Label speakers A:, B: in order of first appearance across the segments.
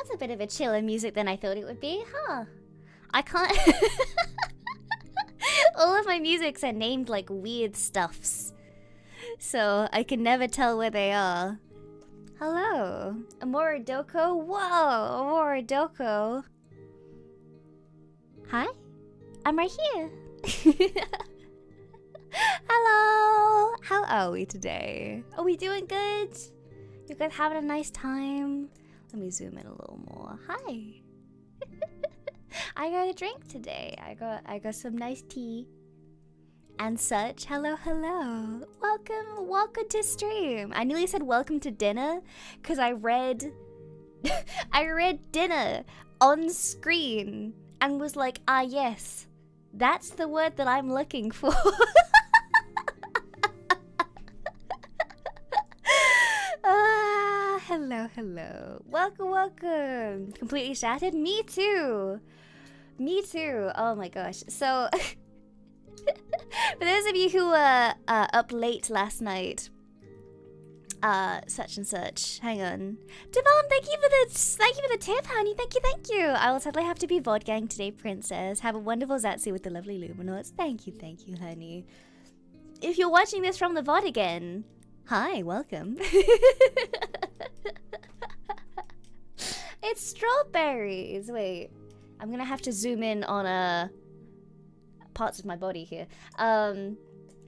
A: That's a bit of a chiller music than I thought it would be, huh? I can't... All of my musics are named like weird stuffs, so I can never tell where they are. Hello, Amora Doko. Whoa, Amora Doko. Hi, I'm right here. Hello, how are we today? Are we doing good? You guys having a nice time? Let me zoom in a little more. Hi. I got a drink today. I got some nice tea and such. Hello, hello. Welcome to stream. I nearly said welcome to dinner because I read I read dinner on screen and was like, ah yes, that's the word that I'm looking for. Hello. Welcome. Completely shattered? Me too. Oh my gosh. So, for those of you who were up late last night, such and such. Hang on. Devon, thank you for the tip, honey. Thank you. I will totally have to be VOD gang today, princess. Have a wonderful ZATSU with the lovely Luminauts. Thank you, honey. If you're watching this from the VOD again, hi, welcome. It's strawberries. Wait, I'm gonna have to zoom in on parts of my body here for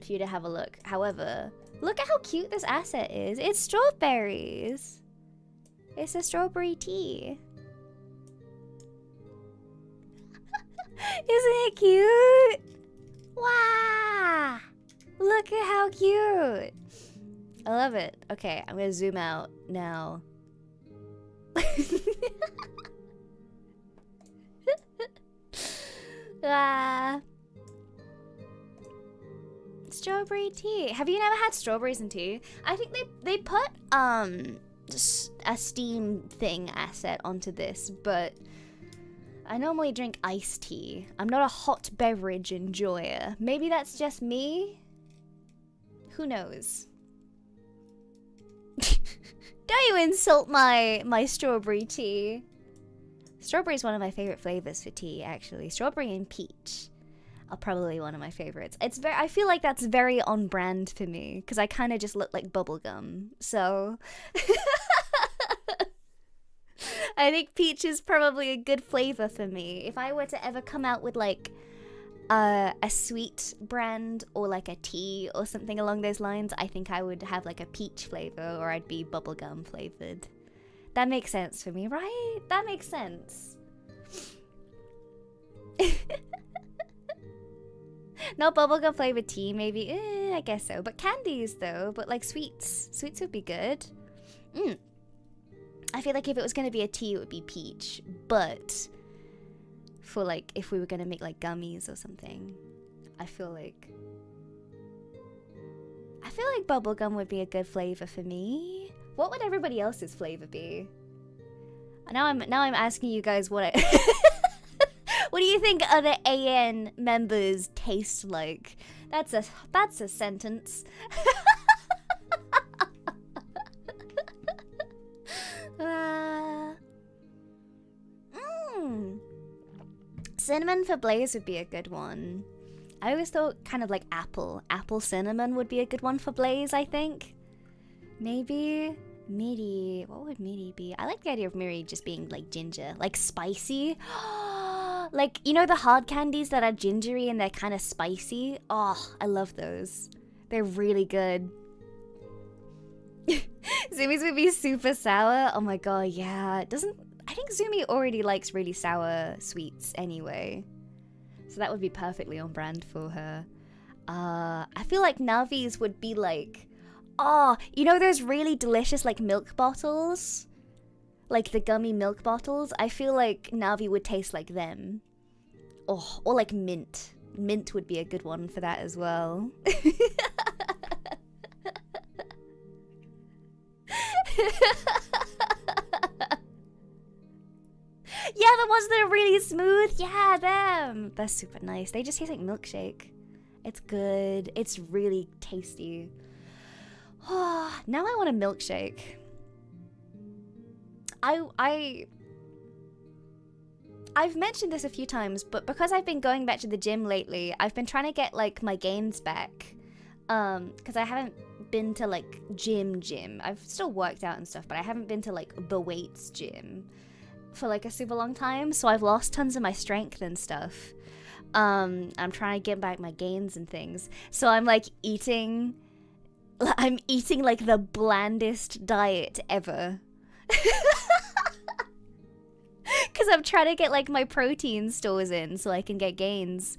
A: you to have a look. However, look at how cute this asset is. It's strawberries. It's a strawberry tea. Isn't it cute? Wow! Look at how cute. I love it. Okay, I'm gonna zoom out now. Strawberry tea. Have you never had strawberries in tea? I think they put a steam thing asset onto this, but I normally drink iced tea. I'm not a hot beverage enjoyer. Maybe that's just me. Who knows? Don't you insult my strawberry tea. Strawberry is one of my favorite flavors for tea, actually. Strawberry and peach are probably one of my favorites. I feel like that's very on brand for me because I kind of just look like bubblegum. So I think peach is probably a good flavor for me. If I were to ever come out with like a sweet brand or like a tea or something along those lines, I think I would have like a peach flavor, or I'd be bubblegum flavored. That makes sense for me, right? That makes sense. No bubblegum flavored tea, maybe. I guess so. But candies though, but like sweets would be good. I feel like if it was gonna be a tea, it would be peach, but for like if we were gonna make like gummies or something, I feel like bubblegum would be a good flavor for me. What would everybody else's flavor be? Now I'm asking you guys what I what do you think other EIEN members taste like? That's a sentence. Cinnamon for Blaze would be a good one. I always thought kind of like apple cinnamon would be a good one for Blaze, I think. Maybe MIRRI. What would MIRRI be? I like the idea of MIRRI just being like ginger, like spicy. Like, you know the hard candies that are gingery and they're kind of spicy? Oh, I love those. They're really good. Zumi's would be super sour. Oh my god, yeah. I think Zumi already likes really sour sweets anyway. So that would be perfectly on brand for her. I feel like Navi's would be like, oh, you know those really delicious like milk bottles? Like the gummy milk bottles? I feel like Navi would taste like them. Oh, or like mint. Mint would be a good one for that as well. Yeah, the ones that are really smooth. Yeah, them. They're super nice. They just taste like milkshake. It's good. It's really tasty. Oh, now I want a milkshake. I've mentioned this a few times, but because I've been going back to the gym lately, I've been trying to get like my gains back. Because I haven't been to like gym. I've still worked out and stuff, but I haven't been to like the weights gym for like a super long time. So I've lost tons of my strength and stuff. I'm trying to get back my gains and things. So I'm like eating like the blandest diet ever. Because I'm trying to get like my protein stores in so I can get gains.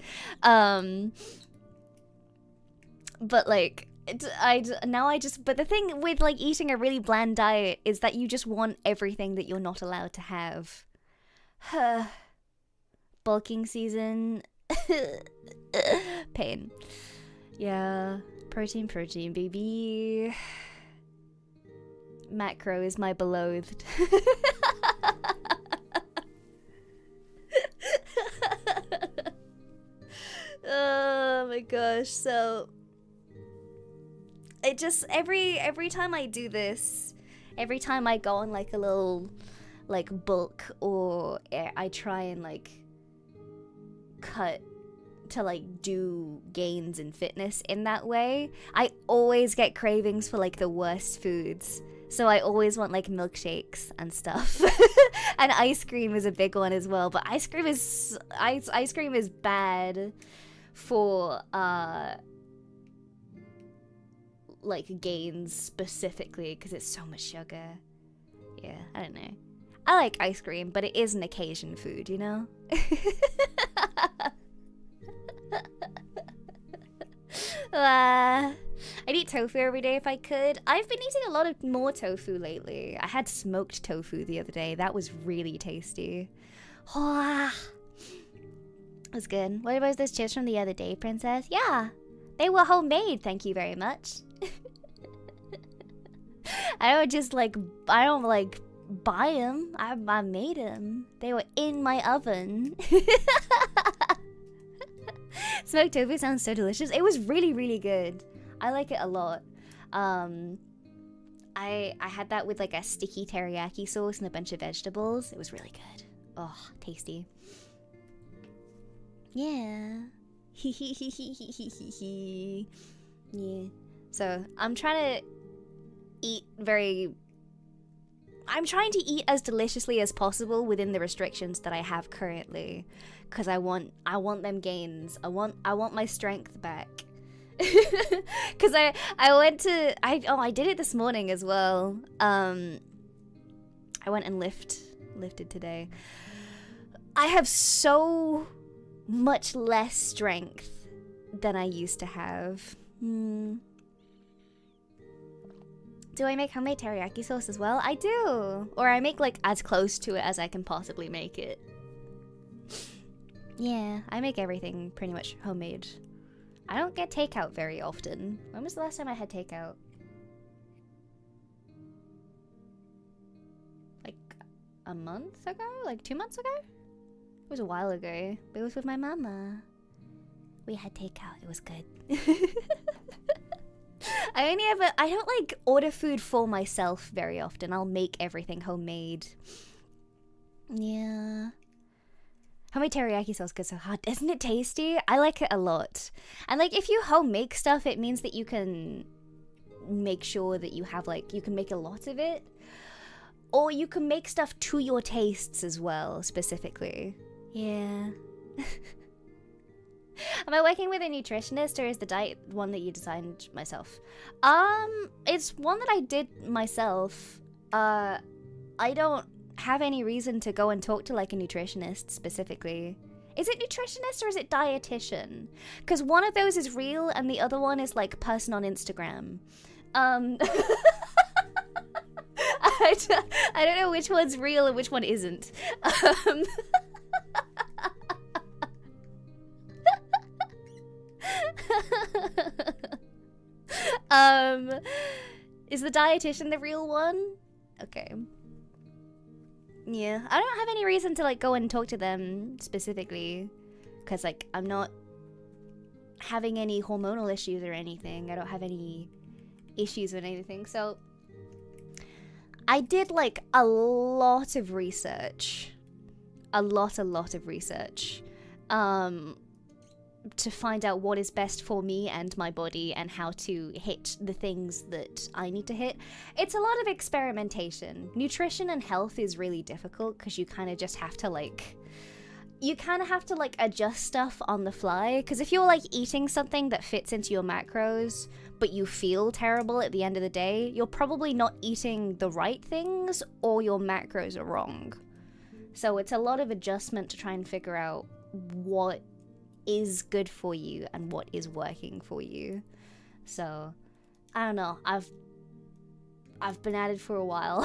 A: But like, but the thing with like eating a really bland diet is that you just want everything that you're not allowed to have. Bulking season. Pain. Yeah. Protein, baby. Macro is my beloved. Oh my gosh, so it just every time I do this, every time I go on like a little like bulk, or I try and like cut to like do gains in fitness in that way, I always get cravings for like the worst foods. So I always want like milkshakes and stuff. And ice cream is a big one as well, but ice cream is bad for like gains specifically because it's so much sugar. Yeah, I don't know. I like ice cream, but it is an occasion food, you know? I'd eat tofu every day if I could. I've been eating a lot of more tofu lately. I had smoked tofu the other day. That was really tasty. It was good. What about those chips from the other day, Princess? Yeah, they were homemade, thank you very much. I don't like buy them. I made them. They were in my oven. Smoked tofu sounds so delicious. It was really, really good. I like it a lot. I had that with like a sticky teriyaki sauce and a bunch of vegetables. It was really good. Oh, tasty. Yeah. Yeah. So I'm trying to eat as deliciously as possible within the restrictions that I have currently, because I want them gains. I want my strength back. Because I did it this morning as well. I went and lifted today. I have so much less strength than I used to have. Do I make homemade teriyaki sauce as well? I do. Or I make like as close to it as I can possibly make it. Yeah, I make everything pretty much homemade. I don't get takeout very often. When was the last time I had takeout? Like a month ago? Like 2 months ago? It was a while ago. But it was with my mama. We had takeout. It was good. I don't like order food for myself very often. I'll make everything homemade. Yeah. Homemade teriyaki sauce goes so hard. Isn't it tasty? I like it a lot. And like if you home make stuff, it means that you can make sure that you have like, you can make a lot of it. Or you can make stuff to your tastes as well, specifically. Yeah. Am I working with a nutritionist, or is the diet one that you designed myself? It's one that I did myself. I don't have any reason to go and talk to like a nutritionist specifically. Is it nutritionist or is it dietitian? Because one of those is real and the other one is like person on Instagram. I don't know which one's real and which one isn't. Is the dietitian the real one? Okay. Yeah, I don't have any reason to like go and talk to them specifically, because like I'm not having any hormonal issues or anything. I don't have any issues with anything. So I did like a lot of research a lot of research to find out what is best for me and my body and how to hit the things that I need to hit. It's a lot of experimentation. Nutrition and health is really difficult because you kind of just have to like, adjust stuff on the fly. Because if you're like eating something that fits into your macros, but you feel terrible at the end of the day, you're probably not eating the right things or your macros are wrong. So it's a lot of adjustment to try and figure out what is good for you and what is working for you. So I don't know, I've been at it for a while.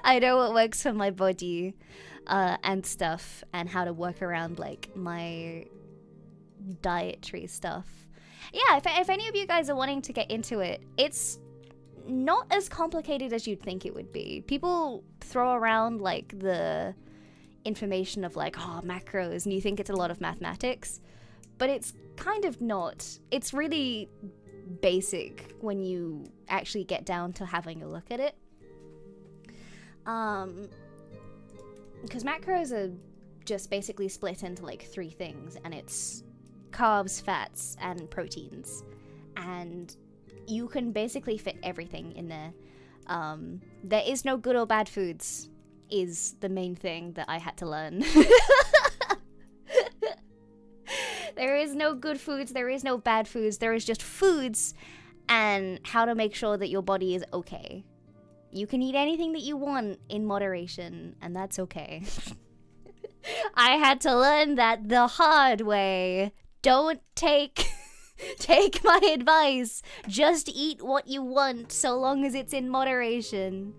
A: I know what works for my body and stuff, and how to work around like my dietary stuff. Yeah, if any of you guys are wanting to get into it, it's not as complicated as you'd think it would be. People throw around like the information of like, oh, macros, and you think it's a lot of mathematics, but it's kind of not. It's really basic when you actually get down to having a look at it. Because macros are just basically split into like 3 things, and it's carbs, fats, and proteins, and you can basically fit everything in there. There is no good or bad foods is the main thing that I had to learn. There is no good foods, there is no bad foods, there is just foods and how to make sure that your body is okay. You can eat anything that you want in moderation, and that's okay. I had to learn that the hard way. Don't take my advice. Just eat what you want so long as it's in moderation.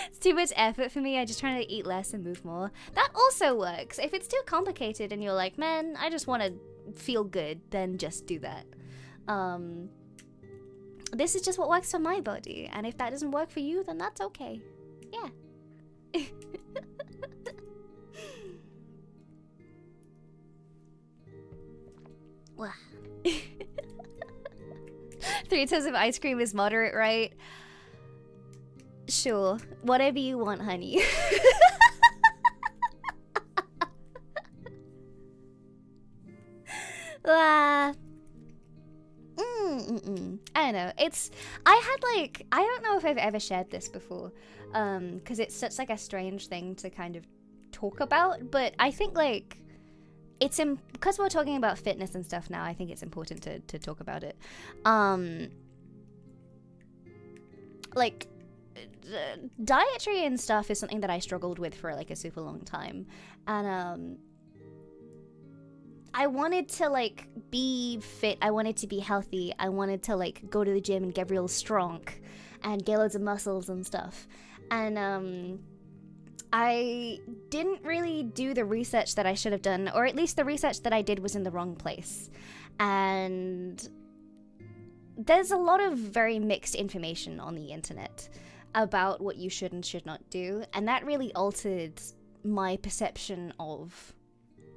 A: It's too much effort for me. I just try to eat less and move more. That also works. If it's too complicated and you're like, man, I just want to feel good, then just do that. This is just what works for my body, and if that doesn't work for you, then that's okay. Yeah. 3 tubs of ice cream is moderate, right? Sure. Whatever you want, honey. I don't know. I don't know if I've ever shared this before, because it's such like a strange thing to kind of talk about, but I think like because we're talking about fitness and stuff now, I think it's important to talk about it. Like dietary and stuff is something that I struggled with for like a super long time, and I wanted to like be fit, I wanted to be healthy, I wanted to like go to the gym and get real strong and get loads of muscles and stuff, and I didn't really do the research that I should have done, or at least the research that I did was in the wrong place. And there's a lot of very mixed information on the internet about what you should and should not do, and that really altered my perception of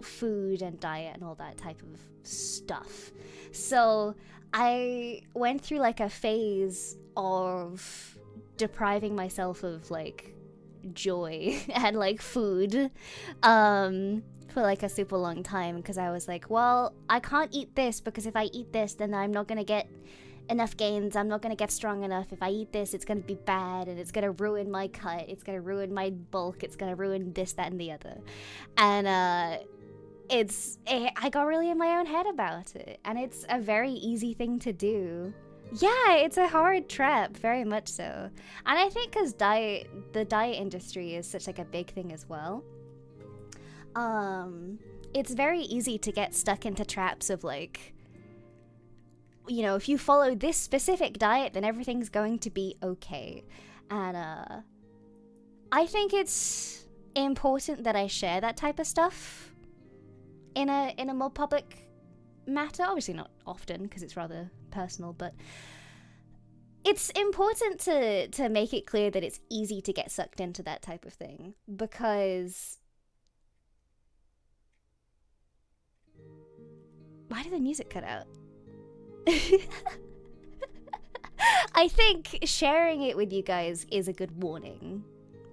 A: food and diet and all that type of stuff. So I went through like a phase of depriving myself of like joy and like food for like a super long time, because I was like, well, I can't eat this because if I eat this then I'm not gonna get enough gains, I'm not gonna get strong enough. If I eat this, it's gonna be bad and it's gonna ruin my cut, it's gonna ruin my bulk, it's gonna ruin this, that, and the other. And I got really in my own head about it, and it's a very easy thing to do. Yeah, it's a hard trap, very much so. And I think because the diet industry is such like a big thing as well, it's very easy to get stuck into traps of like, you know, if you follow this specific diet, then everything's going to be okay. And I think it's important that I share that type of stuff in a more public matter. Obviously not often because it's rather personal, but it's important to make it clear that it's easy to get sucked into that type of thing, because why did the music cut out? I think sharing it with you guys is a good warning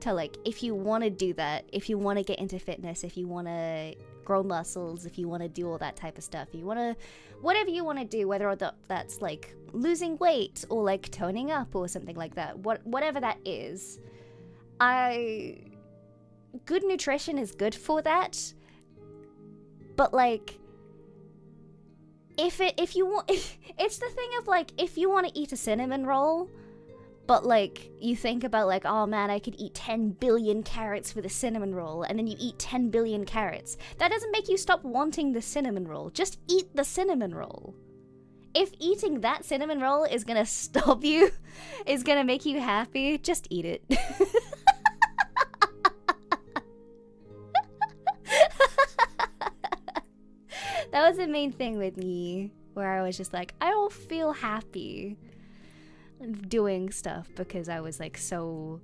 A: to, like, if you want to do that, if you want to get into fitness, if you want to grow muscles, if you want to do all that type of stuff, you want to, whatever you want to do, whether that's like losing weight or like toning up or something like that, whatever that is, good nutrition is good for that. But like, if you want, it's the thing of like, if you want to eat a cinnamon roll, but like you think about like, oh man, I could eat 10 billion carrots for the cinnamon roll, and then you eat 10 billion carrots, that doesn't make you stop wanting the cinnamon roll. Just eat the cinnamon roll. If eating that cinnamon roll is gonna stop you, is gonna make you happy, just eat it. That was the main thing with me, where I was just like, I don't feel happy doing stuff because I was like so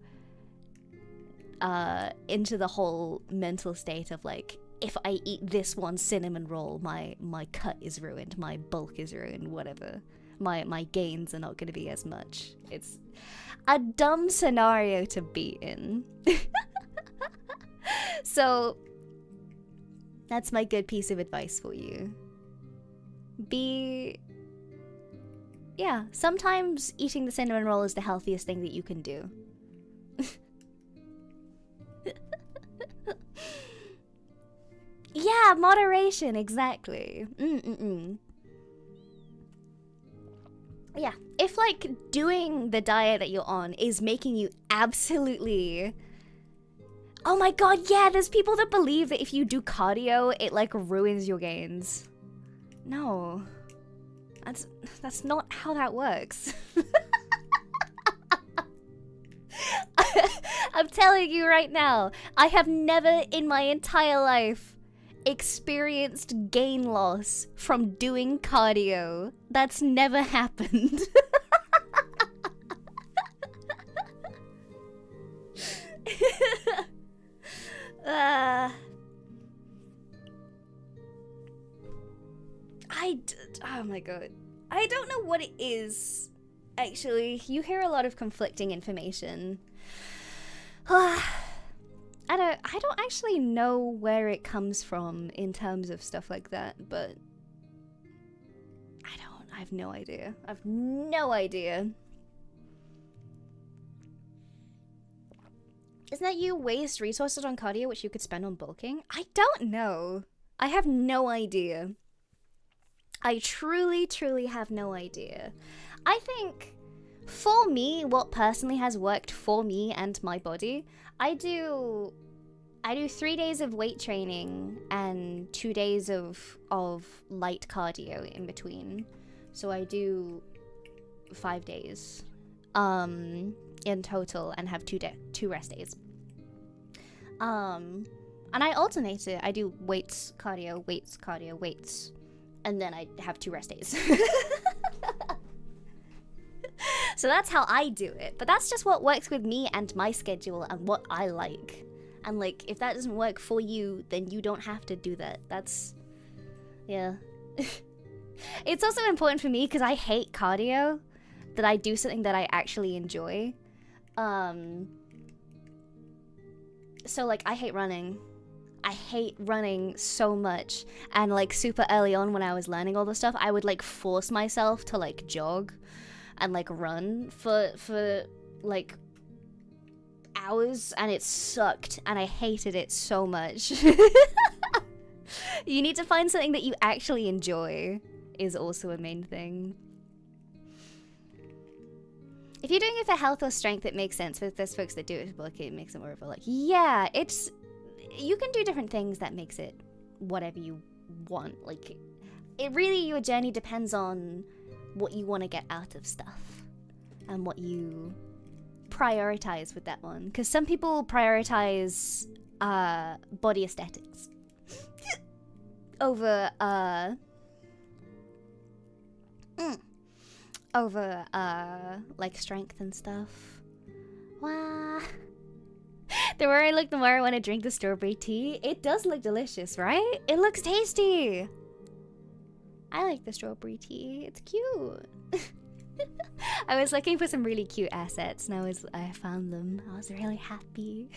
A: into the whole mental state of like, if I eat this one cinnamon roll, my cut is ruined, my bulk is ruined, whatever. My gains are not going to be as much. It's a dumb scenario to be in. So that's my good piece of advice for you. Yeah, sometimes eating the cinnamon roll is the healthiest thing that you can do. Yeah, moderation, exactly. Yeah, if like doing the diet that you're on is making you absolutely... Oh my god, yeah, there's people that believe that if you do cardio, it like ruins your gains. No. That's not how that works. I'm telling you right now, I have never in my entire life experienced gain loss from doing cardio. That's never happened. Oh my god. I don't know what it is, actually. You hear a lot of conflicting information. I don't actually know where it comes from in terms of stuff like that, but I have no idea. I have no idea. Isn't that you waste resources on cardio which you could spend on bulking? I don't know. I have no idea. I truly, truly have no idea. I think, for me, what personally has worked for me and my body, I do 3 days of weight training and 2 days of light cardio in between. So I do 5 days in total and have 2 rest days. And I alternate it. I do weights, cardio, weights. And then I have 2 rest days. So that's how I do it. But that's just what works with me and my schedule and what I like. And like, if that doesn't work for you, then you don't have to do that. That's... yeah. It's also important for me because I hate cardio, that I do something that I actually enjoy. So like, I hate running. I hate running so much, and like super early on when I was learning all this stuff, I would like force myself to like jog and like run for like hours, and it sucked and I hated it so much. You need to find something that you actually enjoy is also a main thing. If you're doing it for health or strength, it makes sense, but there's folks that do it for bulk, it makes it more of a like, yeah, it's... You can do different things that makes it whatever you want. Like, it really, your journey depends on what you want to get out of stuff and what you prioritize with that one. Because some people prioritize body aesthetics over like strength and stuff. Wow. The more I look, the more I want to drink the strawberry tea. It does look delicious, right? It looks tasty. I like the strawberry tea. It's cute. I was looking for some really cute assets and I found them. I was really happy.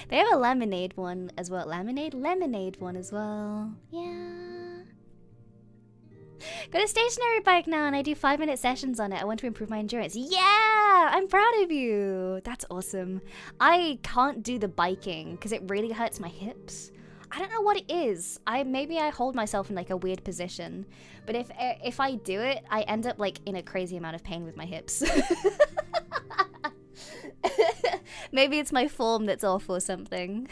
A: They have a lemonade one as well. Lemonade one as well. Yeah. Got a stationary bike now and I do 5-minute sessions on it. I want to improve my endurance. Yeah! I'm proud of you. That's awesome. I can't do the biking because it really hurts my hips. I don't know what it is. Maybe I hold myself in like a weird position. But if I do it, I end up like in a crazy amount of pain with my hips. Maybe it's my form that's off or something.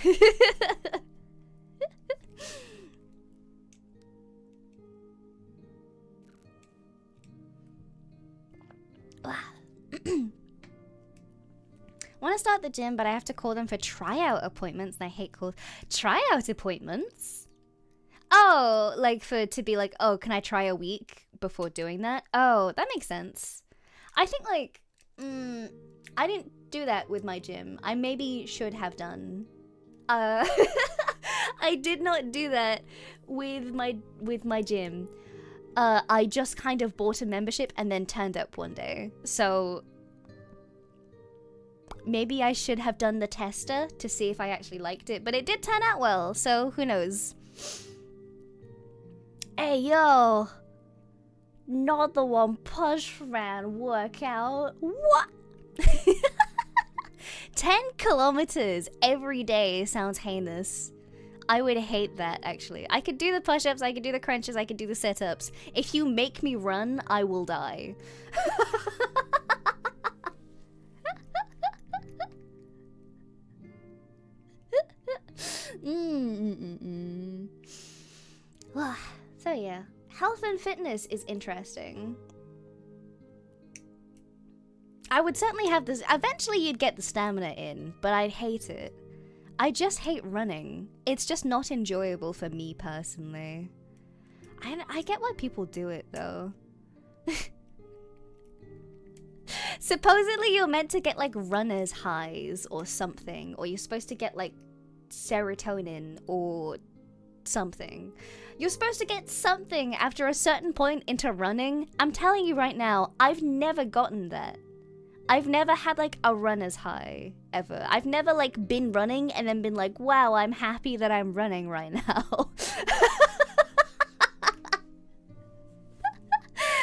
A: Want to start the gym, but I have to call them for tryout appointments, and I hate calls. Tryout appointments? Oh, like to be like, oh, can I try a week before doing that? Oh, that makes sense. I think like, I didn't do that with my gym. I maybe should have done. I did not do that with my gym. I just kind of bought a membership and then turned up one day. So maybe I should have done the tester to see if I actually liked it, but it did turn out well, so who knows. Hey, yo. Not the one push ran workout. What? 10 kilometers every day sounds heinous. I would hate that, actually. I could do the push-ups, I could do the crunches, I could do the sit-ups. If you make me run, I will die. So yeah, health and fitness is interesting. I would certainly have this. Eventually you'd get the stamina in, but I'd hate it. I just hate running. It's just not enjoyable for me personally. I get why people do it though. Supposedly you're meant to get like runner's highs or something, or you're supposed to get like serotonin or something. You're supposed to get something after a certain point into running. I'm telling you right now, I've never gotten that. I've never had like a runner's high ever. I've never like been running and then been like, wow, I'm happy that I'm running right now.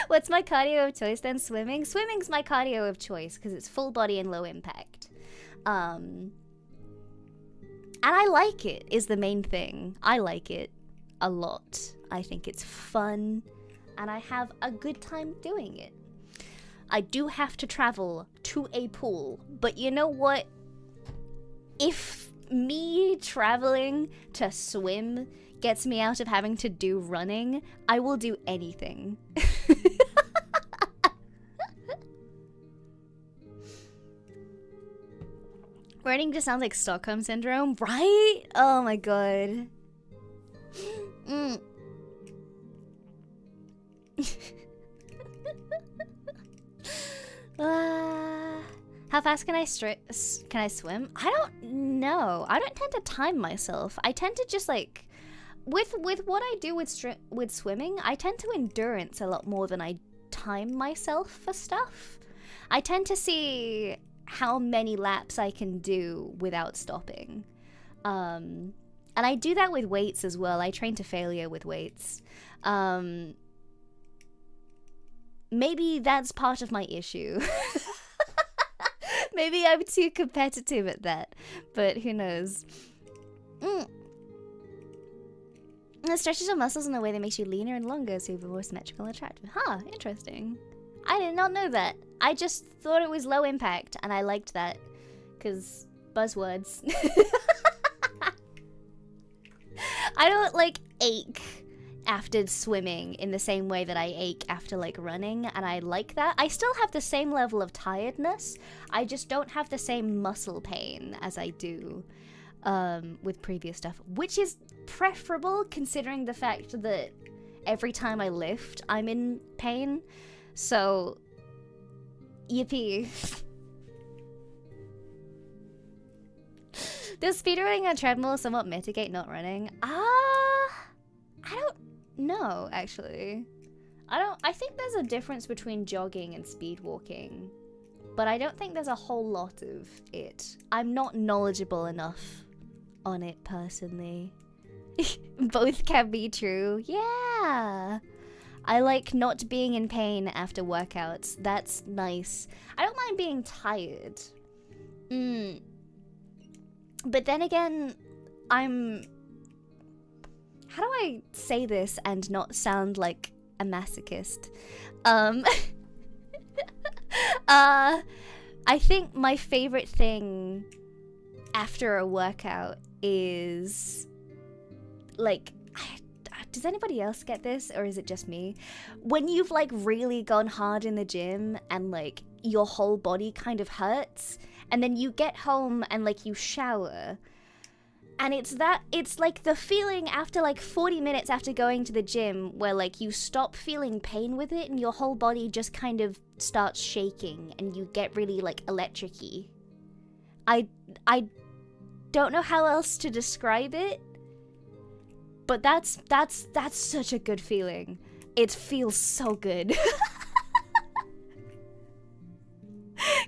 A: What's my cardio of choice then? Swimming? Swimming's my cardio of choice because it's full body and low impact. And I like it is the main thing. I like it a lot. I think it's fun and I have a good time doing it. I do have to travel to a pool, but you know what? If me traveling to swim gets me out of having to do running, I will do anything. Running just sounds like Stockholm Syndrome, right? Oh my god. How fast can I swim? I don't know. I don't tend to time myself. I tend to just like with what I do with swimming, I tend to endurance a lot more than I time myself for stuff. I tend to see how many laps I can do without stopping. And I do that with weights as well. I train to failure with weights. Maybe that's part of my issue. Maybe I'm too competitive at that, but who knows. It stretches your muscles in a way that makes you leaner and longer, so you're more symmetrical and attractive. Huh, interesting. I did not know that. I just thought it was low impact, and I liked that, because buzzwords. I don't, like, ache after swimming in the same way that I ache after like running, and I like that. I still have the same level of tiredness, I just don't have the same muscle pain as I do with previous stuff, which is preferable considering the fact that every time I lift I'm in pain, so yippee. Does speedrunning on treadmill somewhat mitigate not running? I don't No, actually. I think there's a difference between jogging and speed walking, but I don't think there's a whole lot of it. I'm not knowledgeable enough on it personally. Both can be true. Yeah. I like not being in pain after workouts. That's nice. I don't mind being tired. But then again, how do I say this and not sound like a masochist? I think my favorite thing after a workout is, like, does anybody else get this, or is it just me? When you've like really gone hard in the gym and like your whole body kind of hurts, and then you get home and like you shower, and it's like the feeling after like 40 minutes after going to the gym where like you stop feeling pain with it and your whole body just kind of starts shaking and you get really like electric-y. I don't know how else to describe it, but that's such a good feeling. It feels so good.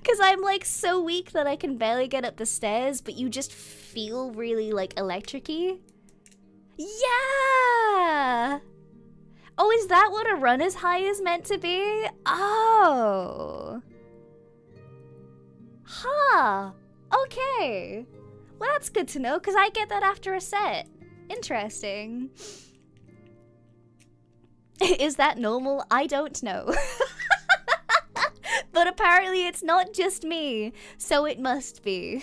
A: Because I'm like so weak that I can barely get up the stairs, but you just feel really like electric-y. Yeah! Oh, is that what a runner's high is meant to be? Oh. Huh. Okay. Well, that's good to know, because I get that after a set. Interesting. Is that normal? I don't know. But apparently it's not just me, so it must be.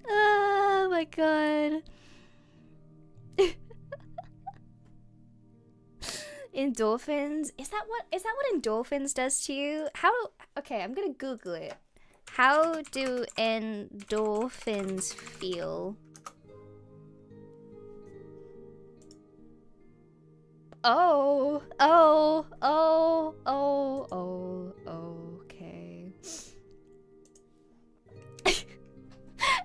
A: Oh my god. Endorphins? Is that what endorphins does to you? Okay, I'm gonna Google it. How do endorphins feel? Okay.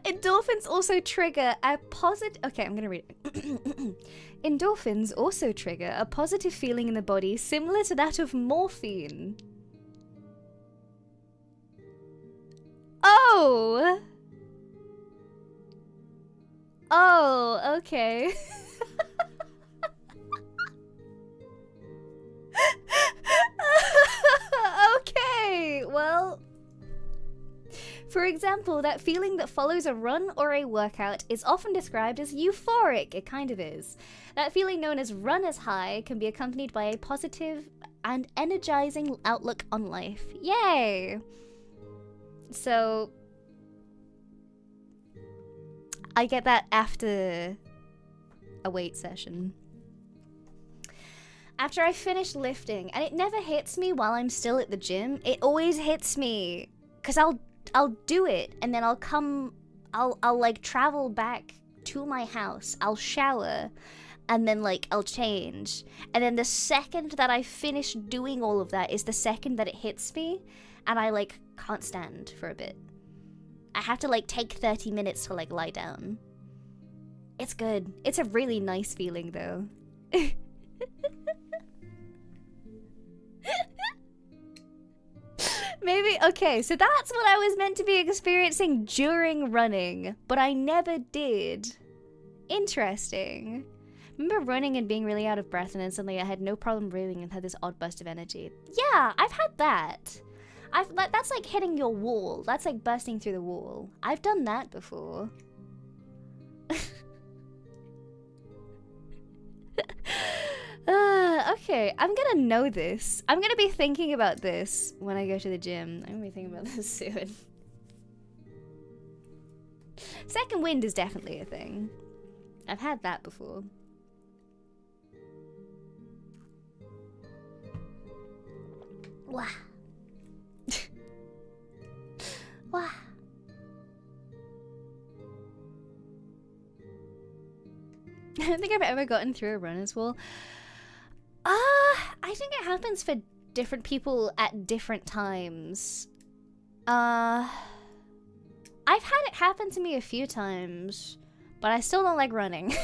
A: Endorphins also trigger a positive... Okay, I'm gonna read it. Endorphins also trigger a positive feeling in the body similar to that of morphine. Oh! Oh, okay. Okay, well... For example, that feeling that follows a run or a workout is often described as euphoric. It kind of is. That feeling, known as runner's high, can be accompanied by a positive and energizing outlook on life. Yay! So... I get that after a weight session. After I finish lifting, and it never hits me while I'm still at the gym. It always hits me, because I'll do it, and then I'll like travel back to my house. I'll shower, and then like I'll change. And then the second that I finish doing all of that is the second that it hits me, and I like can't stand for a bit. I have to like take 30 minutes to like lie down. It's good. It's a really nice feeling though. Maybe, okay, so that's what I was meant to be experiencing during running, but I never did. Interesting. Remember running and being really out of breath, and then suddenly I had no problem breathing and had this odd burst of energy. Yeah, I've had that. That's like hitting your wall. That's like bursting through the wall. I've done that before. Okay, I'm gonna know this. I'm gonna be thinking about this when I go to the gym. I'm gonna be thinking about this soon. Second wind is definitely a thing. I've had that before. Wow. Wow. I don't think I've ever gotten through a runner's wall. I think it happens for different people at different times. I've had it happen to me a few times, but I still don't like running.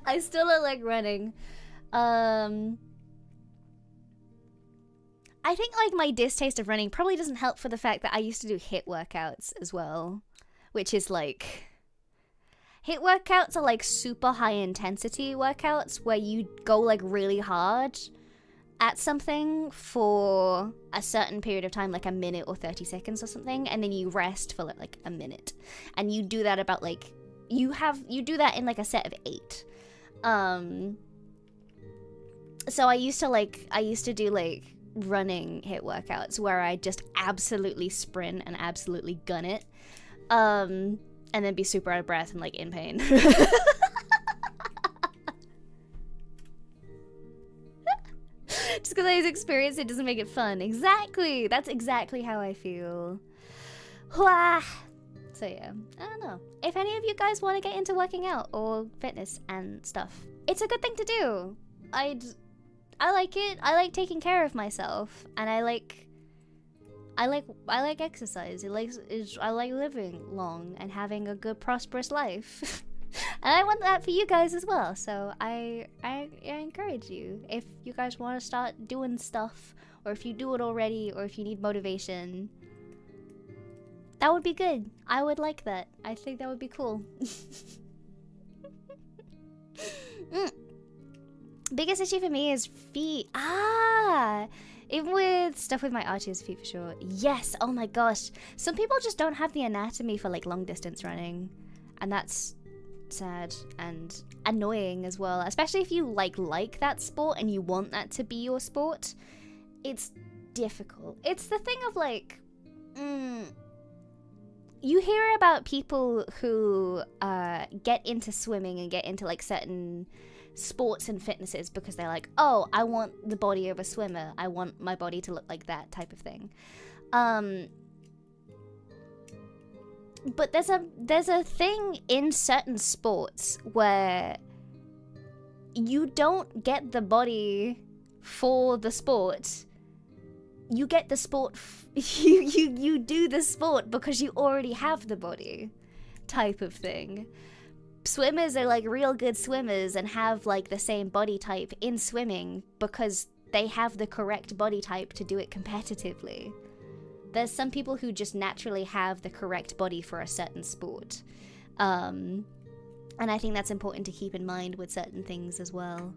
A: I still don't like running. I think like my distaste of running probably doesn't help for the fact that I used to do HIIT workouts as well, which is like, HIIT workouts are like super high intensity workouts where you go like really hard at something for a certain period of time, like a minute or 30 seconds or something, and then you rest for like a minute, and you do that about like, you do that in like a set of 8. So I used to do like running HIIT workouts where I just absolutely sprint and absolutely gun it, and then be super out of breath and like in pain. Just because I was experienced it doesn't make it fun. Exactly, that's exactly how I feel. So yeah, I don't know. If any of you guys want to get into working out or fitness and stuff, it's a good thing to do. I like it. I like taking care of myself, and I like exercise. I like living long and having a good, prosperous life. And I want that for you guys as well. So I encourage you, if you guys want to start doing stuff, or if you do it already, or if you need motivation, that would be good. I would like that. I think that would be cool. Biggest issue for me is feet. Even with stuff with my arches, feet for sure. Yes, oh my gosh. Some people just don't have the anatomy for like long distance running, and that's sad and annoying as well, especially if you like that sport and you want that to be your sport. It's difficult. It's the thing of like, you hear about people who get into swimming and get into like certain sports and fitnesses because they're like, oh, I want the body of a swimmer, I want my body to look like that type of thing. But there's a thing in certain sports where you don't get the body for the sport. You get the sport, you do the sport because you already have the body, type of thing. Swimmers are like real good swimmers and have like the same body type in swimming because they have the correct body type to do it competitively. There's some people who just naturally have the correct body for a certain sport. And I think that's important to keep in mind with certain things as well.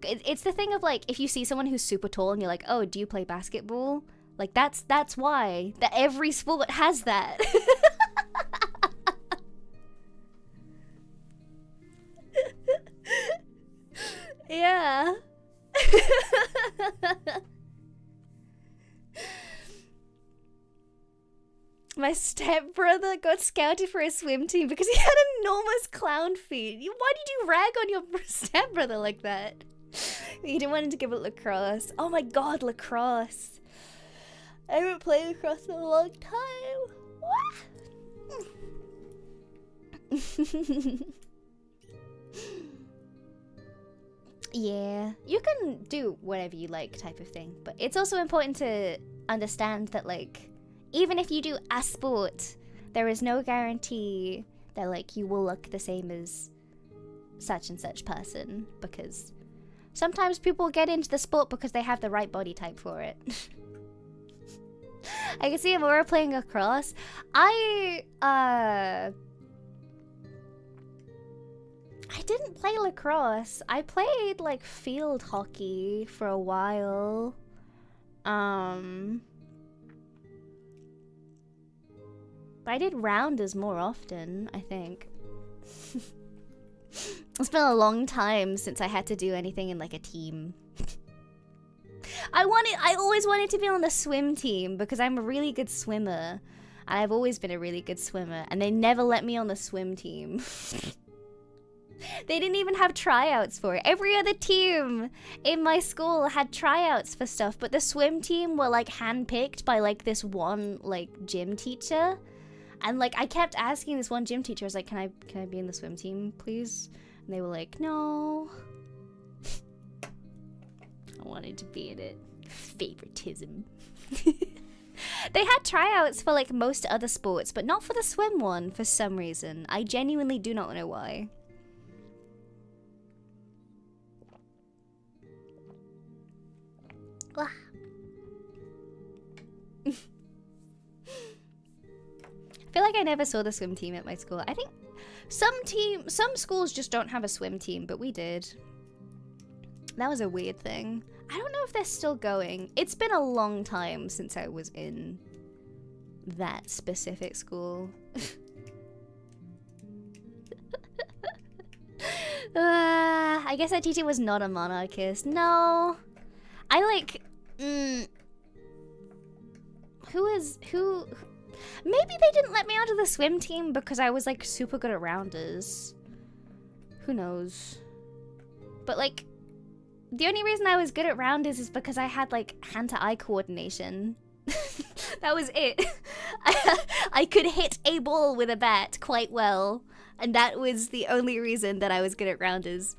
A: It's the thing of like, if you see someone who's super tall and you're like, oh, do you play basketball? Like that's why. That every sport has that. Yeah. My stepbrother got scouted for a swim team because he had enormous clown feet. Why did you rag on your stepbrother like that? You didn't want him to give it lacrosse. Oh my god, lacrosse. I haven't played lacrosse in a long time. Yeah, you can do whatever you like type of thing, but it's also important to understand that like, even if you do a sport, there is no guarantee that like you will look the same as such and such person, because sometimes people get into the sport because they have the right body type for it. I can see Amora playing lacrosse. I didn't play lacrosse. I played like field hockey for a while. But I did rounders more often, I think. It's been a long time since I had to do anything in like a team. I always wanted to be on the swim team because I'm a really good swimmer. And I've always been a really good swimmer, and they never let me on the swim team. They didn't even have tryouts for it. Every other team in my school had tryouts for stuff, but the swim team were like handpicked by like this one like gym teacher. And like I kept asking this one gym teacher, I was like, can I be in the swim team, please? And they were like, no. I wanted to be in it. Favoritism. They They had tryouts for like most other sports, but not for the swim one for some reason. I genuinely do not know why. I feel like I never saw the swim team at my school. I think some schools just don't have a swim team, but we did. That was a weird thing. I don't know if they're still going. It's been a long time since I was in that specific school. I guess our teacher was not a monarchist. No. I like... Who... Maybe they didn't let me onto the swim team because I was like super good at rounders. Who knows? But like... The only reason I was good at rounders is because I had like hand-to-eye coordination. That was it. I could hit a ball with a bat quite well, and that was the only reason that I was good at rounders.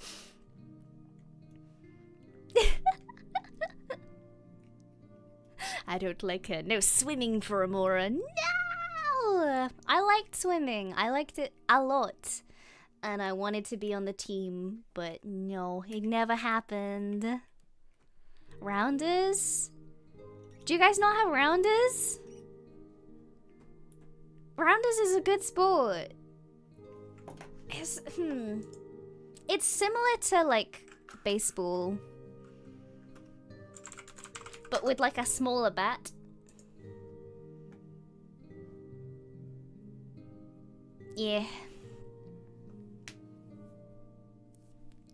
A: I don't like her. No swimming for Amora. No! I liked swimming. I liked it a lot. And I wanted to be on the team, but no, it never happened. Rounders? Do you guys not have rounders? Rounders is a good sport. It's similar to like baseball, but with like a smaller bat. Yeah.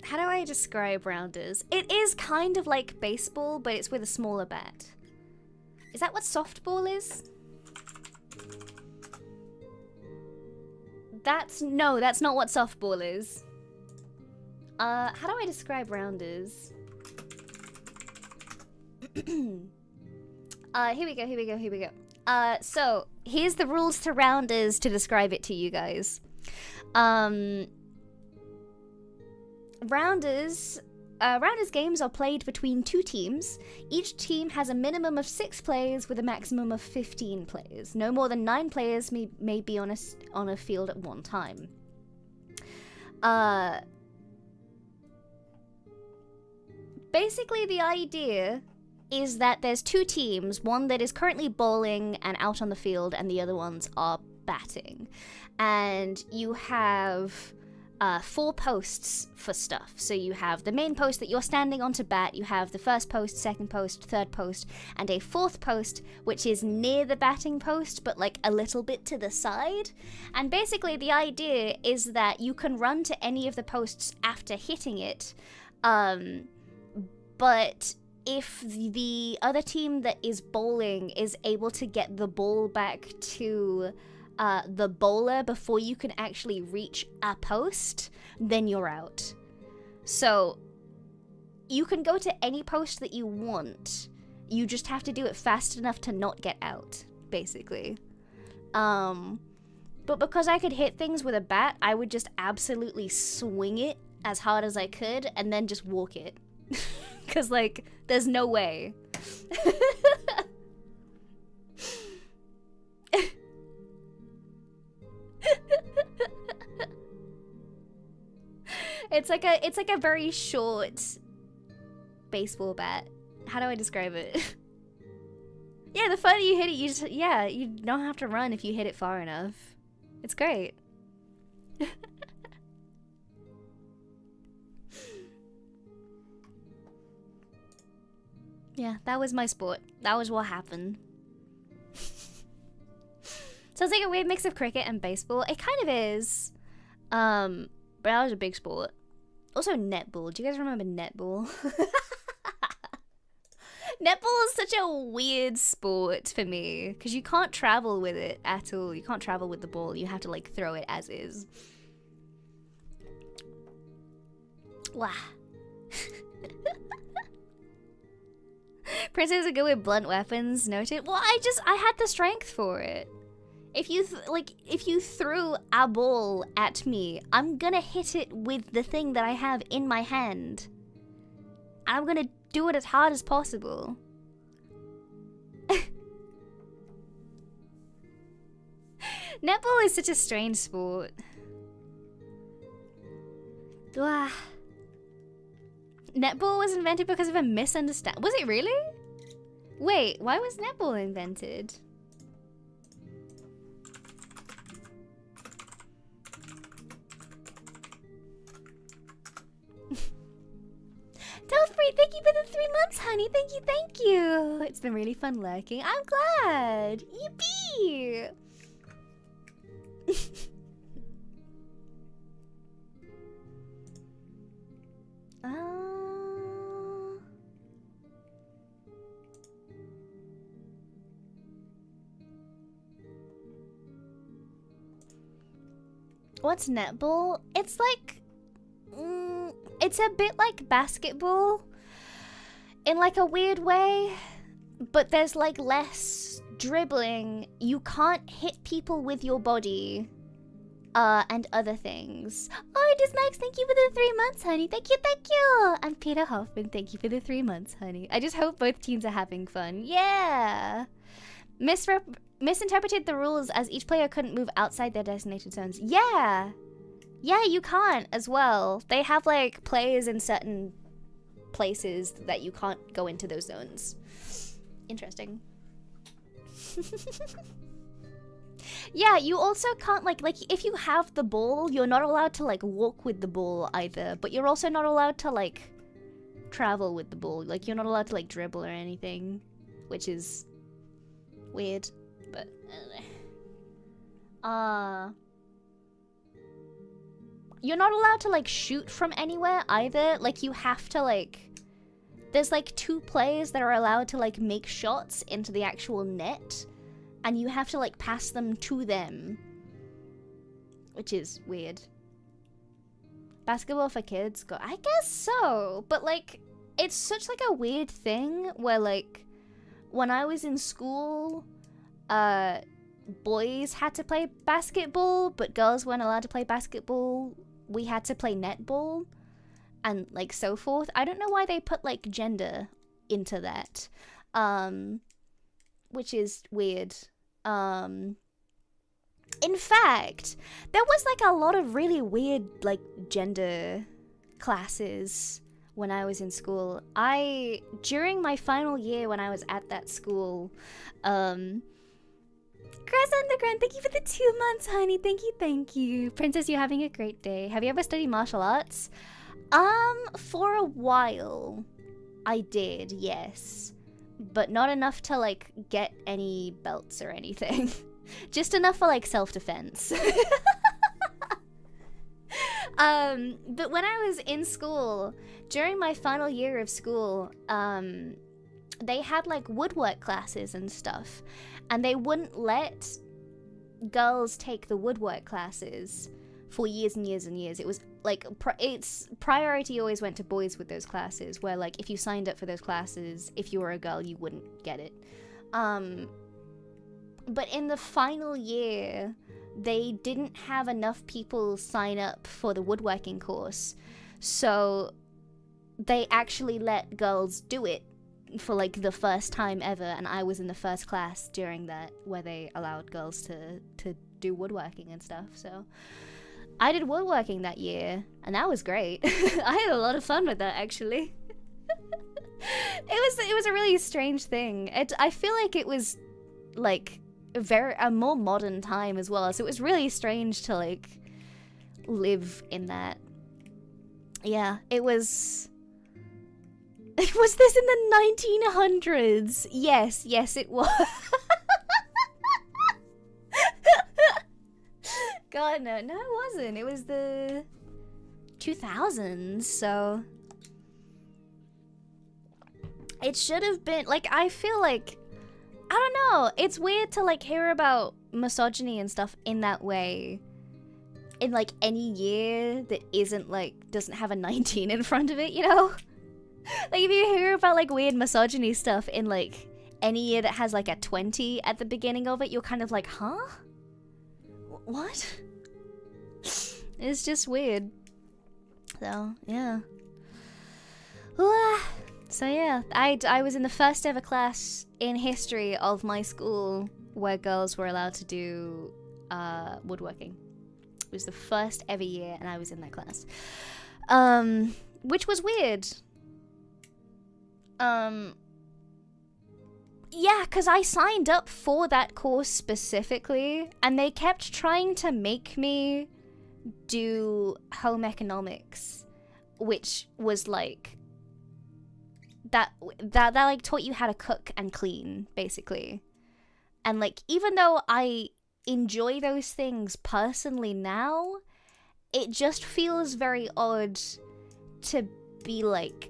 A: How do I describe rounders? It is kind of like baseball, but it's with a smaller bat. Is that what softball is? No, that's not what softball is. How do I describe rounders? Here we go. So here's the rules to rounders to describe it to you guys. Rounders games are played between two teams. Each team has a minimum of 6 players with a maximum of 15 players. No more than 9 players may be on a field at one time. Basically, the idea is that there's 2 teams, one that is currently bowling and out on the field, and the other ones are batting. And you have 4 posts for stuff. So you have the main post that you're standing on to bat, you have the first post, second post, third post, and a 4th post, which is near the batting post, but like a little bit to the side. And basically the idea is that you can run to any of the posts after hitting it, but if the other team that is bowling is able to get the ball back to the bowler before you can actually reach a post, then you're out. So you can go to any post that you want. You just have to do it fast enough to not get out, basically. But because I could hit things with a bat, I would just absolutely swing it as hard as I could and then just walk it. Because, like, there's no way. It's like a very short baseball bat. How do I describe it? Yeah, the further you hit it, you don't have to run if you hit it far enough. It's great. Yeah, that was my sport. That was what happened. Sounds like a weird mix of cricket and baseball. It kind of is. But that was a big sport. Also netball. Do you guys remember netball? Netball is such a weird sport for me because you can't travel with it at all. You can't travel with the ball. You have to like throw it as is. Wow. Princess are good with blunt weapons. Noted. Well, I had the strength for it. If you threw a ball at me, I'm gonna hit it with the thing that I have in my hand. And I'm gonna do it as hard as possible. Netball is such a strange sport. Blah. Netball was invented because of a misunderstanding. Was it really? Wait, why was netball invented? Delfrey, thank you for the 3 months, honey. Thank you, thank you. It's been really fun lurking. I'm glad. Yippee! What's netball? It's like... it's a bit like basketball in like a weird way, but there's like less dribbling. You can't hit people with your body and other things. Oh, Dismax, thank you for the 3 months, honey. Thank you, thank you. And Peter Hoffman, thank you for the 3 months, honey. I just hope both teams are having fun. Yeah. Misinterpreted the rules as each player couldn't move outside their designated zones. Yeah. Yeah, you can't as well. They have like players in certain places that you can't go into those zones. Interesting. Yeah, you also can't like if you have the ball, you're not allowed to like walk with the ball either, but you're also not allowed to like travel with the ball. Like you're not allowed to like dribble or anything, which is weird, but you're not allowed to like shoot from anywhere either. Like you have to like, there's like 2 players that are allowed to like make shots into the actual net, and you have to like pass them to them, which is weird. Basketball for kids? I guess so, but like it's such like a weird thing where like when I was in school, boys had to play basketball, but girls weren't allowed to play basketball. We had to play netball, and like so forth. I don't know why they put like gender into that, which is weird. In fact, there was like a lot of really weird like gender classes when I was in school. During my final year when I was at that school, Grass Underground, thank you for the 2 months, honey. Thank you, thank you. Princess, you're having a great day. Have you ever studied martial arts? For a while, I did, yes. But not enough to, like, get any belts or anything. Just enough for, like, self-defense. But when I was in school, during my final year of school, they had, like, woodwork classes and stuff. And they wouldn't let girls take the woodwork classes for years and years and years. It was like, it's priority always went to boys with those classes, where like if you signed up for those classes, if you were a girl, you wouldn't get it. But in the final year, they didn't have enough people sign up for the woodworking course. So they actually let girls do it for like the first time ever, and I was in the first class during that where they allowed girls to do woodworking and stuff. So I did woodworking that year, and that was great. I had a lot of fun with that, actually. It was a really strange thing. I feel like it was like a more modern time as well, so it was really strange to like live in that. Yeah, it was. Was this in the 1900s? Yes, it was. God, no, it wasn't. It was the 2000s, so it should have been, like, I feel like, I don't know, it's weird to, like, hear about misogyny and stuff in that way in, like, any year that isn't, like, doesn't have a 19 in front of it, you know? Like, if you hear about, like, weird misogyny stuff in, like, any year that has, like, a 20 at the beginning of it, you're kind of like, huh? What? It's just weird. So, yeah. So, yeah. I was in the first ever class in history of my school where girls were allowed to do woodworking. It was the first ever year, and I was in that class. Which was weird. Yeah, because I signed up for that course specifically, and they kept trying to make me do home economics, which was like that like taught you how to cook and clean, basically. And like, even though I enjoy those things personally now, it just feels very odd to be like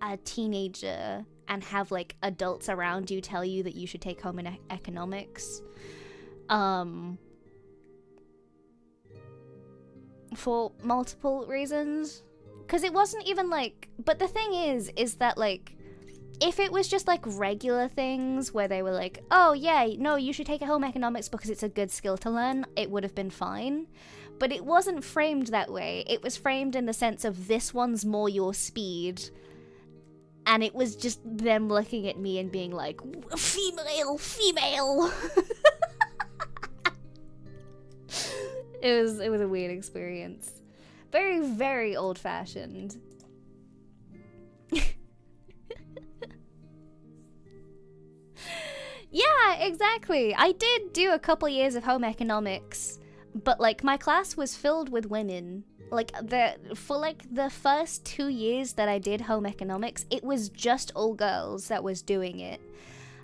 A: a teenager and have like adults around you tell you that you should take home economics. For multiple reasons. Because it wasn't even like, but the thing is that like, if it was just like regular things where they were like, oh yeah, no, you should take home economics because it's a good skill to learn, it would have been fine. But it wasn't framed that way. It was framed in the sense of, this one's more your speed. And it was just them looking at me and being like, female. It was a weird experience. Very, very old-fashioned. Yeah, exactly. I did do a couple years of home economics, but like my class was filled with women. Like for the first 2 years that I did home economics, it was just all girls that was doing it.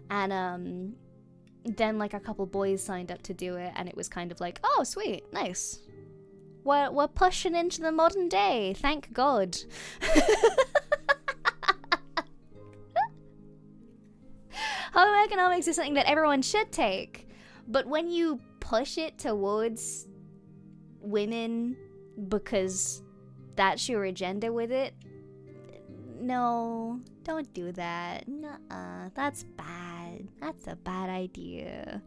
A: And then like a couple boys signed up to do it, and it was kind of like, oh sweet, nice. We're pushing into the modern day, thank God. Home economics is something that everyone should take, but when you push it towards women because that's your agenda with it, no, don't do that. Nuh-uh, that's bad. That's a bad idea.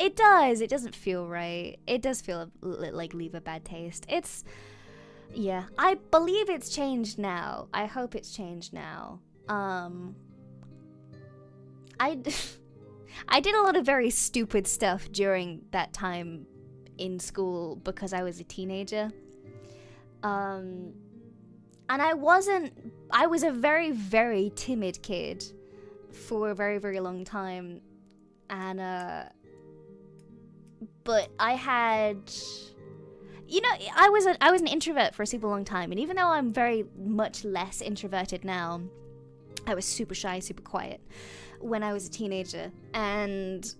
A: It does. It doesn't feel right. It does feel like leave a bad taste. Yeah, I believe it's changed now. I hope it's changed now. I did a lot of very stupid stuff during that time in school because I was a teenager. And I was a very, very timid kid for a very, very long time. And, but I had, you know, I was an introvert for a super long time, and even though I'm very much less introverted now, I was super shy, super quiet when I was a teenager. And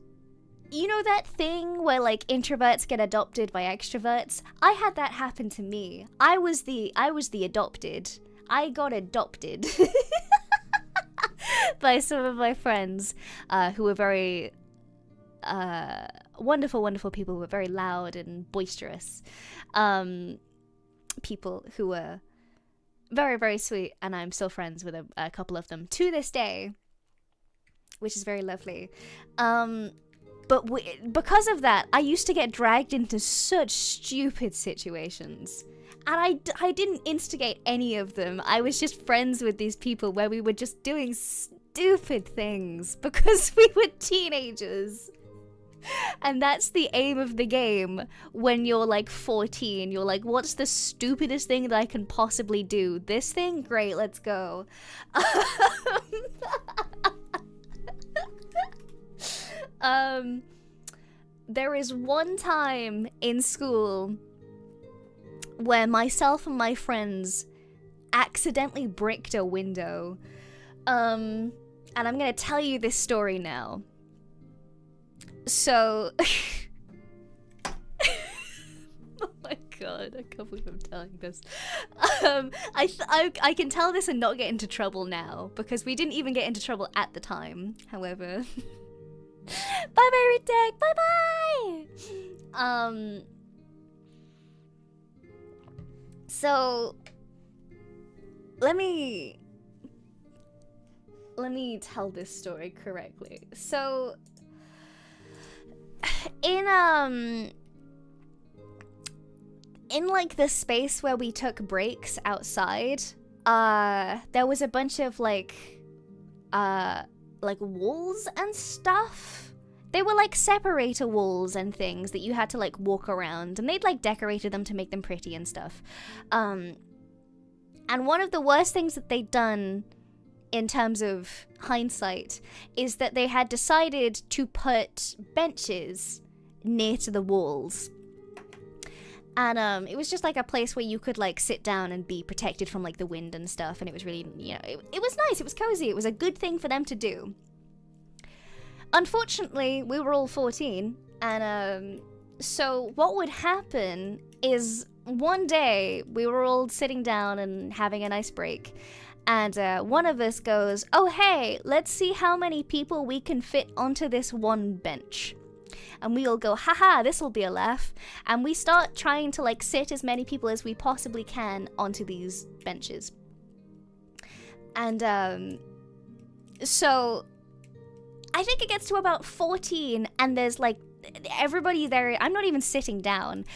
A: you know that thing where like introverts get adopted by extroverts? I had that happen to me. I was the adopted. I got adopted by some of my friends who were very wonderful, wonderful people who were very loud and boisterous. People who were very, very sweet, and I'm still friends with a couple of them to this day, which is very lovely. But because of that, I used to get dragged into such stupid situations. And I didn't instigate any of them. I was just friends with these people where we were just doing stupid things because we were teenagers. And that's the aim of the game when you're like 14. You're like, what's the stupidest thing that I can possibly do? This thing? Great, let's go. There is one time in school where myself and my friends accidentally bricked a window. And I'm gonna tell you this story now. So, oh my god, I can't believe I'm telling this. I can tell this and not get into trouble now, because we didn't even get into trouble at the time, however. Bye bye, Ritek, bye bye! So, let me tell this story correctly. So, in in like the space where we took breaks outside, there was a bunch of like walls and stuff. They were like separator walls and things that you had to like walk around, and they'd like decorated them to make them pretty and stuff. And one of the worst things that they'd done in terms of hindsight is that they had decided to put benches near to the walls. And it was just like a place where you could like sit down and be protected from like the wind and stuff, and it was really, you know, it was nice, it was cozy, it was a good thing for them to do. Unfortunately, we were all 14, and so what would happen is one day we were all sitting down and having a nice break, and one of us goes, oh hey, let's see how many people we can fit onto this one bench. And we all go, haha, this'll be a laugh. And we start trying to like sit as many people as we possibly can onto these benches. And so I think it gets to about 14, and there's like everybody there. I'm not even sitting down.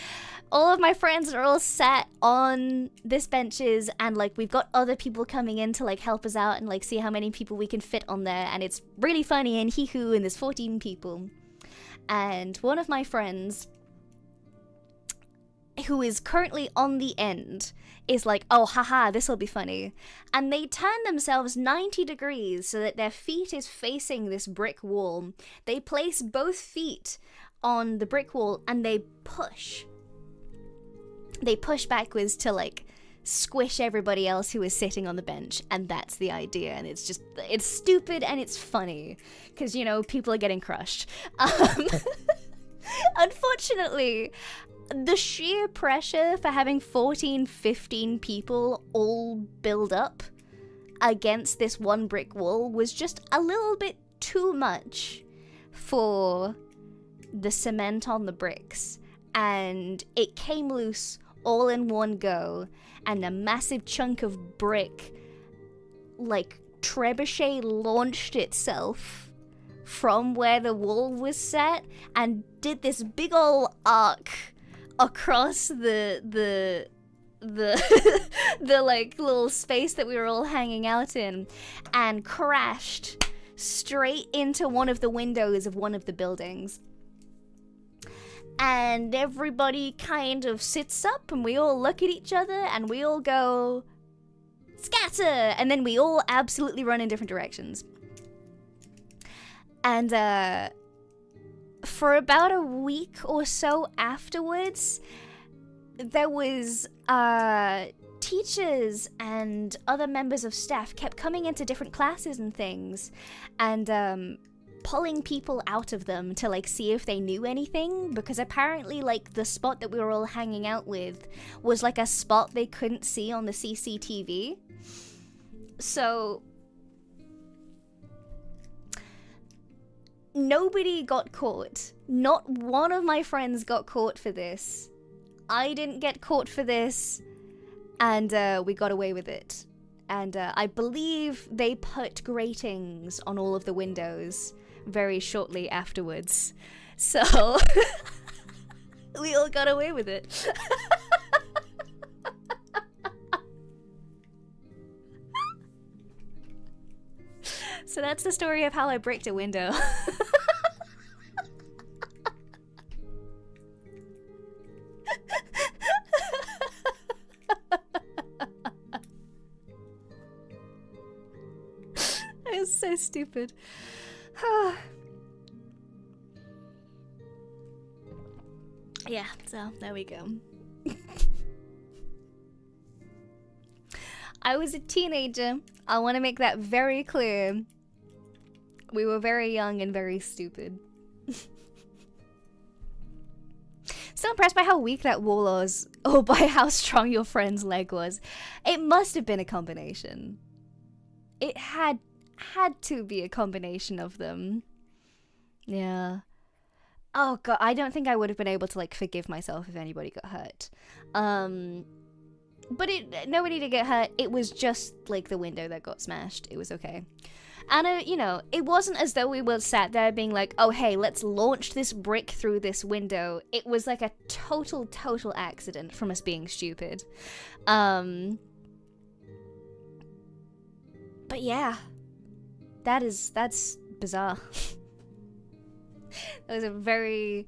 A: All of my friends are all sat on this benches, and like we've got other people coming in to like help us out and like see how many people we can fit on there, and it's really funny and hee-hoo, and there's 14 people. And one of my friends, who is currently on the end, is like, oh, haha, this'll be funny. And they turn themselves 90 degrees so that their feet is facing this brick wall. They place both feet on the brick wall and they push. They push backwards to like squish everybody else who is sitting on the bench, and that's the idea. And it's just, it's stupid and it's funny because, you know, people are getting crushed. Unfortunately, the sheer pressure for having 14, 15 people all build up against this one brick wall was just a little bit too much for the cement on the bricks, and it came loose all in one go, and a massive chunk of brick, like trebuchet, launched itself from where the wall was set and did this big ol' arc across the like little space that we were all hanging out in, and crashed straight into one of the windows of one of the buildings. And everybody kind of sits up, and we all look at each other, and we all go, scatter! And then we all absolutely run in different directions. And for about a week or so afterwards, there was teachers and other members of staff kept coming into different classes and things, and pulling people out of them to like see if they knew anything, because apparently like the spot that we were all hanging out with was like a spot they couldn't see on the CCTV. So nobody got caught. Not one of my friends got caught for this. I didn't get caught for this, and we got away with it. And I believe they put gratings on all of the windows very shortly afterwards. So we all got away with it. So that's the story of how I bricked a window. It's so stupid. Yeah, so there we go. I was a teenager. I want to make that very clear. We were very young and very stupid. So impressed by how weak that wall was, or by how strong your friend's leg was. It must have been a combination. It had to be a combination of them. Yeah. Oh god, I don't think I would have been able to like forgive myself if anybody got hurt. But nobody did get hurt. It was just like the window that got smashed. It was okay. And, you know, it wasn't as though we were sat there being like, oh, hey, let's launch this brick through this window. It was like a total accident from us being stupid. But yeah, that's bizarre. It was a very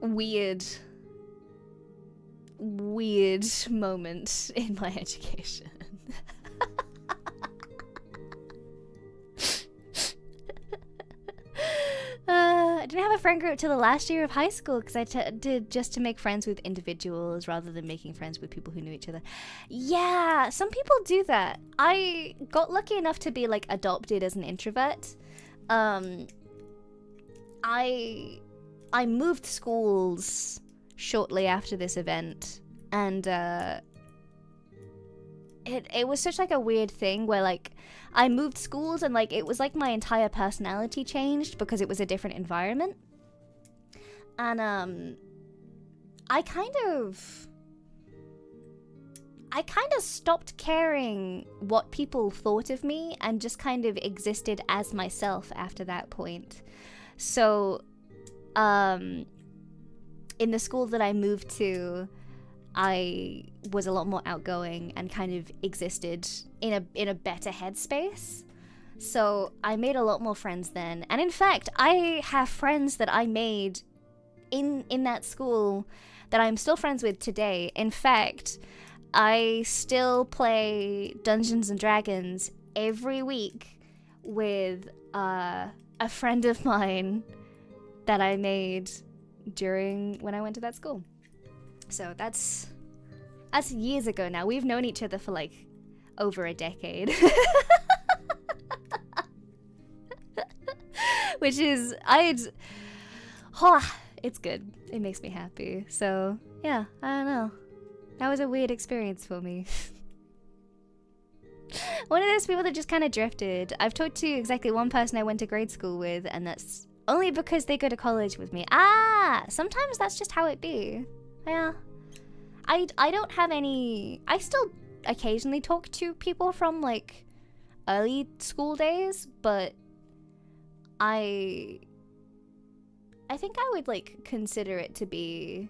A: weird moment in my education. I didn't have a friend group till the last year of high school because I did just to make friends with individuals rather than making friends with people who knew each other. Yeah, some people do that. I got lucky enough to be like adopted as an introvert. I moved schools shortly after this event, and it was such like a weird thing where like I moved schools and like it was like my entire personality changed because it was a different environment. And I kind of stopped caring what people thought of me and just kind of existed as myself after that point. So in the school that I moved to, I was a lot more outgoing and kind of existed in a better headspace. So I made a lot more friends then. And in fact, I have friends that I made in that school that I'm still friends with today. In fact, I still play Dungeons and Dragons every week with a friend of mine that I made when I went to that school. So that's years ago now. We've known each other for like over a decade. Which is, it's good. It makes me happy. So yeah, I don't know. That was a weird experience for me. One of those people that just kind of drifted. I've talked to exactly one person I went to grade school with, and that's only because they go to college with me. Sometimes that's just how it be. Yeah. I don't have any... I still occasionally talk to people from, like, early school days, but I think I would, like, consider it to be...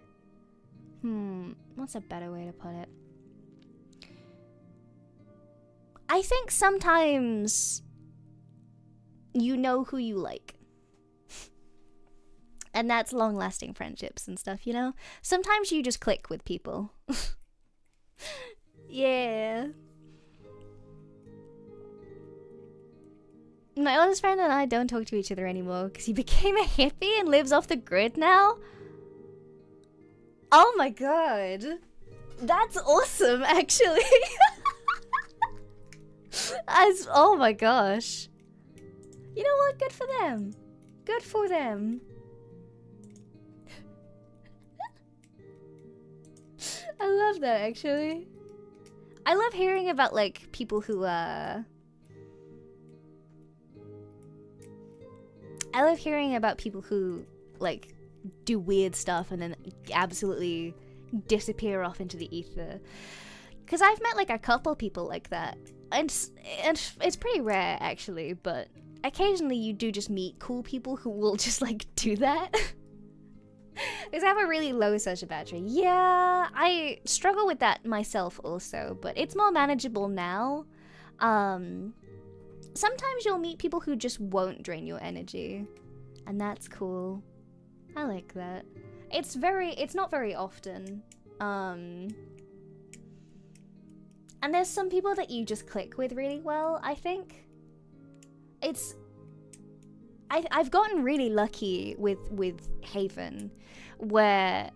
A: what's a better way to put it? I think sometimes you know who you like. And that's long-lasting friendships and stuff, you know? Sometimes you just click with people. Yeah. My oldest friend and I don't talk to each other anymore because he became a hippie and lives off the grid now. Oh my god. That's awesome, actually. Oh my gosh. You know what? Good for them. Good for them. I love that, actually. I love hearing about, like, people who, I love hearing about people who, like, do weird stuff and then absolutely disappear off into the ether. Because I've met, like, a couple people like that. And it's pretty rare, actually, but occasionally you do just meet cool people who will just, like, do that. Because I have a really low social battery. Yeah, I struggle with that myself also, but it's more manageable now. Sometimes you'll meet people who just won't drain your energy, and that's cool. I like that. It's not very often. And there's some people that you just click with really well, I think. I've gotten really lucky with Haven, where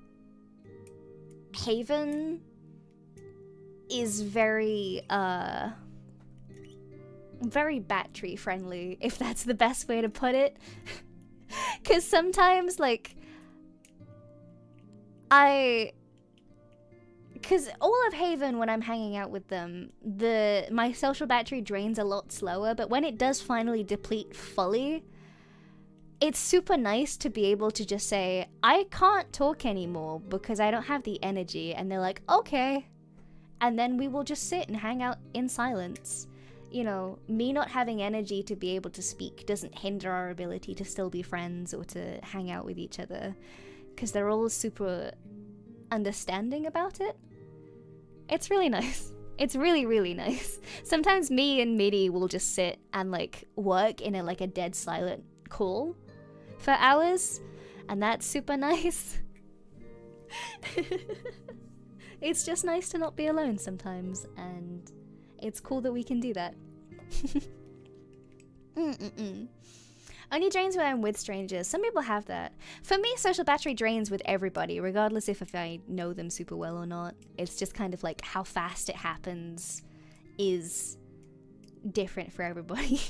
A: Haven is very battery friendly, if that's the best way to put it. Because sometimes, like, because all of Haven, when I'm hanging out with them, my social battery drains a lot slower, but when it does finally deplete fully, it's super nice to be able to just say, I can't talk anymore because I don't have the energy, and they're like, okay. And then we will just sit and hang out in silence. you know, me not having energy to be able to speak doesn't hinder our ability to still be friends or to hang out with each other, because they're all super understanding about it. It's really nice. It's really, really nice. Sometimes me and MIRRI will just sit and like work in a dead silent call for hours, and that's super nice. It's just nice to not be alone sometimes, and it's cool that we can do that. Only drains when I'm with strangers. Some people have that. For me, social battery drains with everybody, regardless if I know them super well or not. It's just kind of like how fast it happens is different for everybody.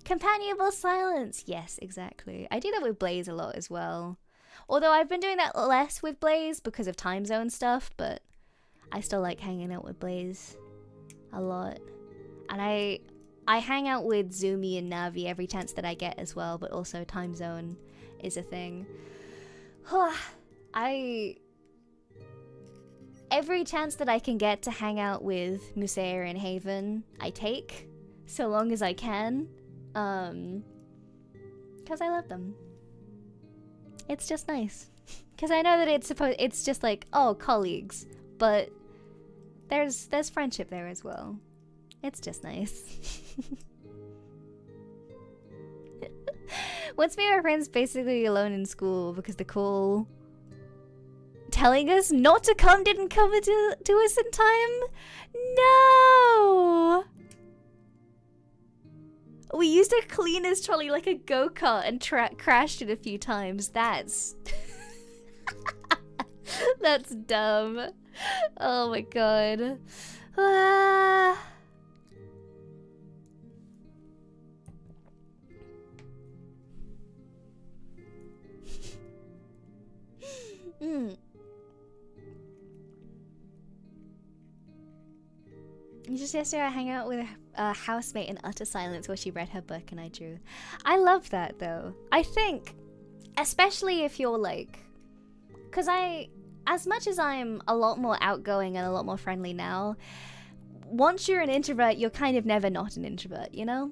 A: Companionable silence. Yes, exactly. I do that with Blaze a lot as well. Although I've been doing that less with Blaze because of time zone stuff, but I still like hanging out with Blaze a lot. And I hang out with ZUMI and Navi every chance that I get as well, but also time zone is a thing. Every chance that I can get to hang out with Musea and Haven, I take, so long as I can. Because I love them. It's just nice. Because I know that it's just like, oh, colleagues, but there's friendship there as well. It's just nice. Once me and my friends basically alone in school because the call telling us not to come didn't come to us in time? No! We used a cleaner's trolley like a go-kart and crashed it a few times. That's... That's dumb. Oh my god. Just yesterday I hang out with a housemate in utter silence while she read her book and I drew. I love that though. I think, especially if you're like, because as much as I'm a lot more outgoing and a lot more friendly now, once you're an introvert, you're kind of never not an introvert, you know?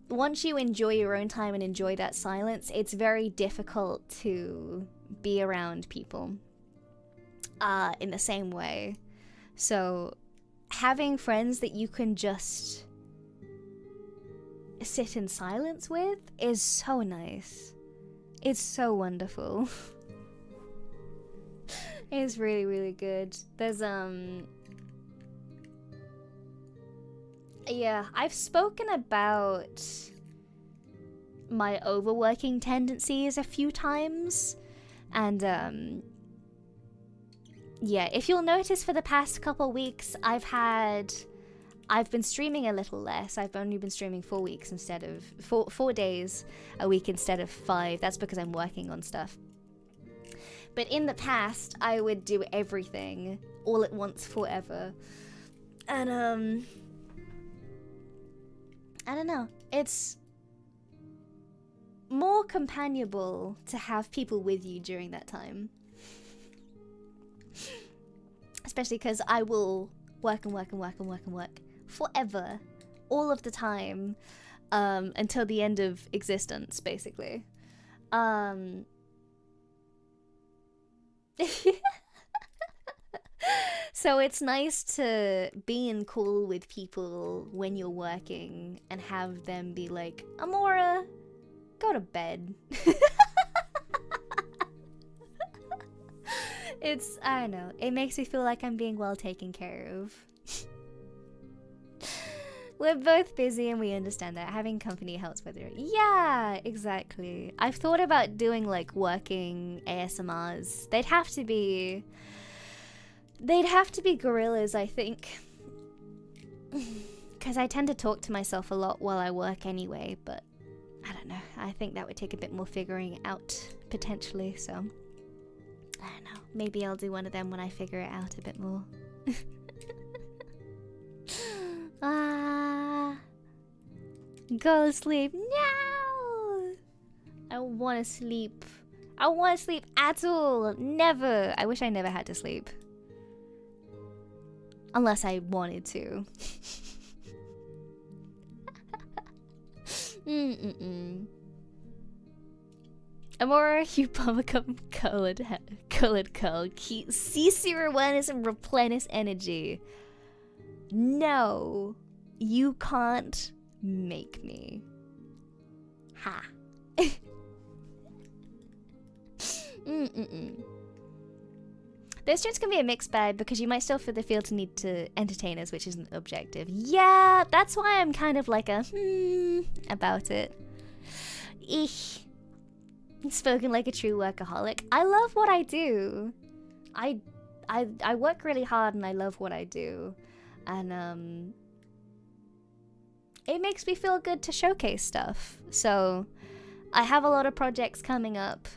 A: Once you enjoy your own time and enjoy that silence, it's very difficult to be around people in the same way. So having friends that you can just sit in silence with is so nice. It's so wonderful. It's really, really good. There's yeah, I've spoken about my overworking tendencies a few times, and yeah, if you'll notice for the past couple weeks, I've been streaming a little less. I've only been streaming 4 weeks instead of 4 days a week instead of 5. That's because I'm working on stuff. But in the past, I would do everything all at once forever. And I don't know. It's more companionable to have people with you during that time. Especially because I will work and work and work and work and work forever, all of the time, until the end of existence, basically. So it's nice to be in call with people when you're working and have them be like, Amora, go to bed. It's, I don't know, it makes me feel like I'm being well taken care of. We're both busy and we understand that. Having company helps with it. Yeah, exactly. I've thought about doing like working ASMRs. They'd have to be gorillas, I think. Because I tend to talk to myself a lot while I work anyway, but I don't know. I think that would take a bit more figuring out, potentially, so I don't know. Maybe I'll do one of them when I figure it out a bit more. Go to sleep. No! I want to sleep. I want to sleep at all. Never. I wish I never had to sleep. Unless I wanted to. Amora, you bubblegum colored curl. Cease your awareness and replenish energy. No, you can't make me. Ha. Those streams can be a mixed bag because you might still feel the feel to need to entertain us, which isn't objective. Yeah, that's why I'm kind of like a about it. Eesh. Spoken like a true workaholic. I love what I do. I work really hard and I love what I do. And it makes me feel good to showcase stuff. So I have a lot of projects coming up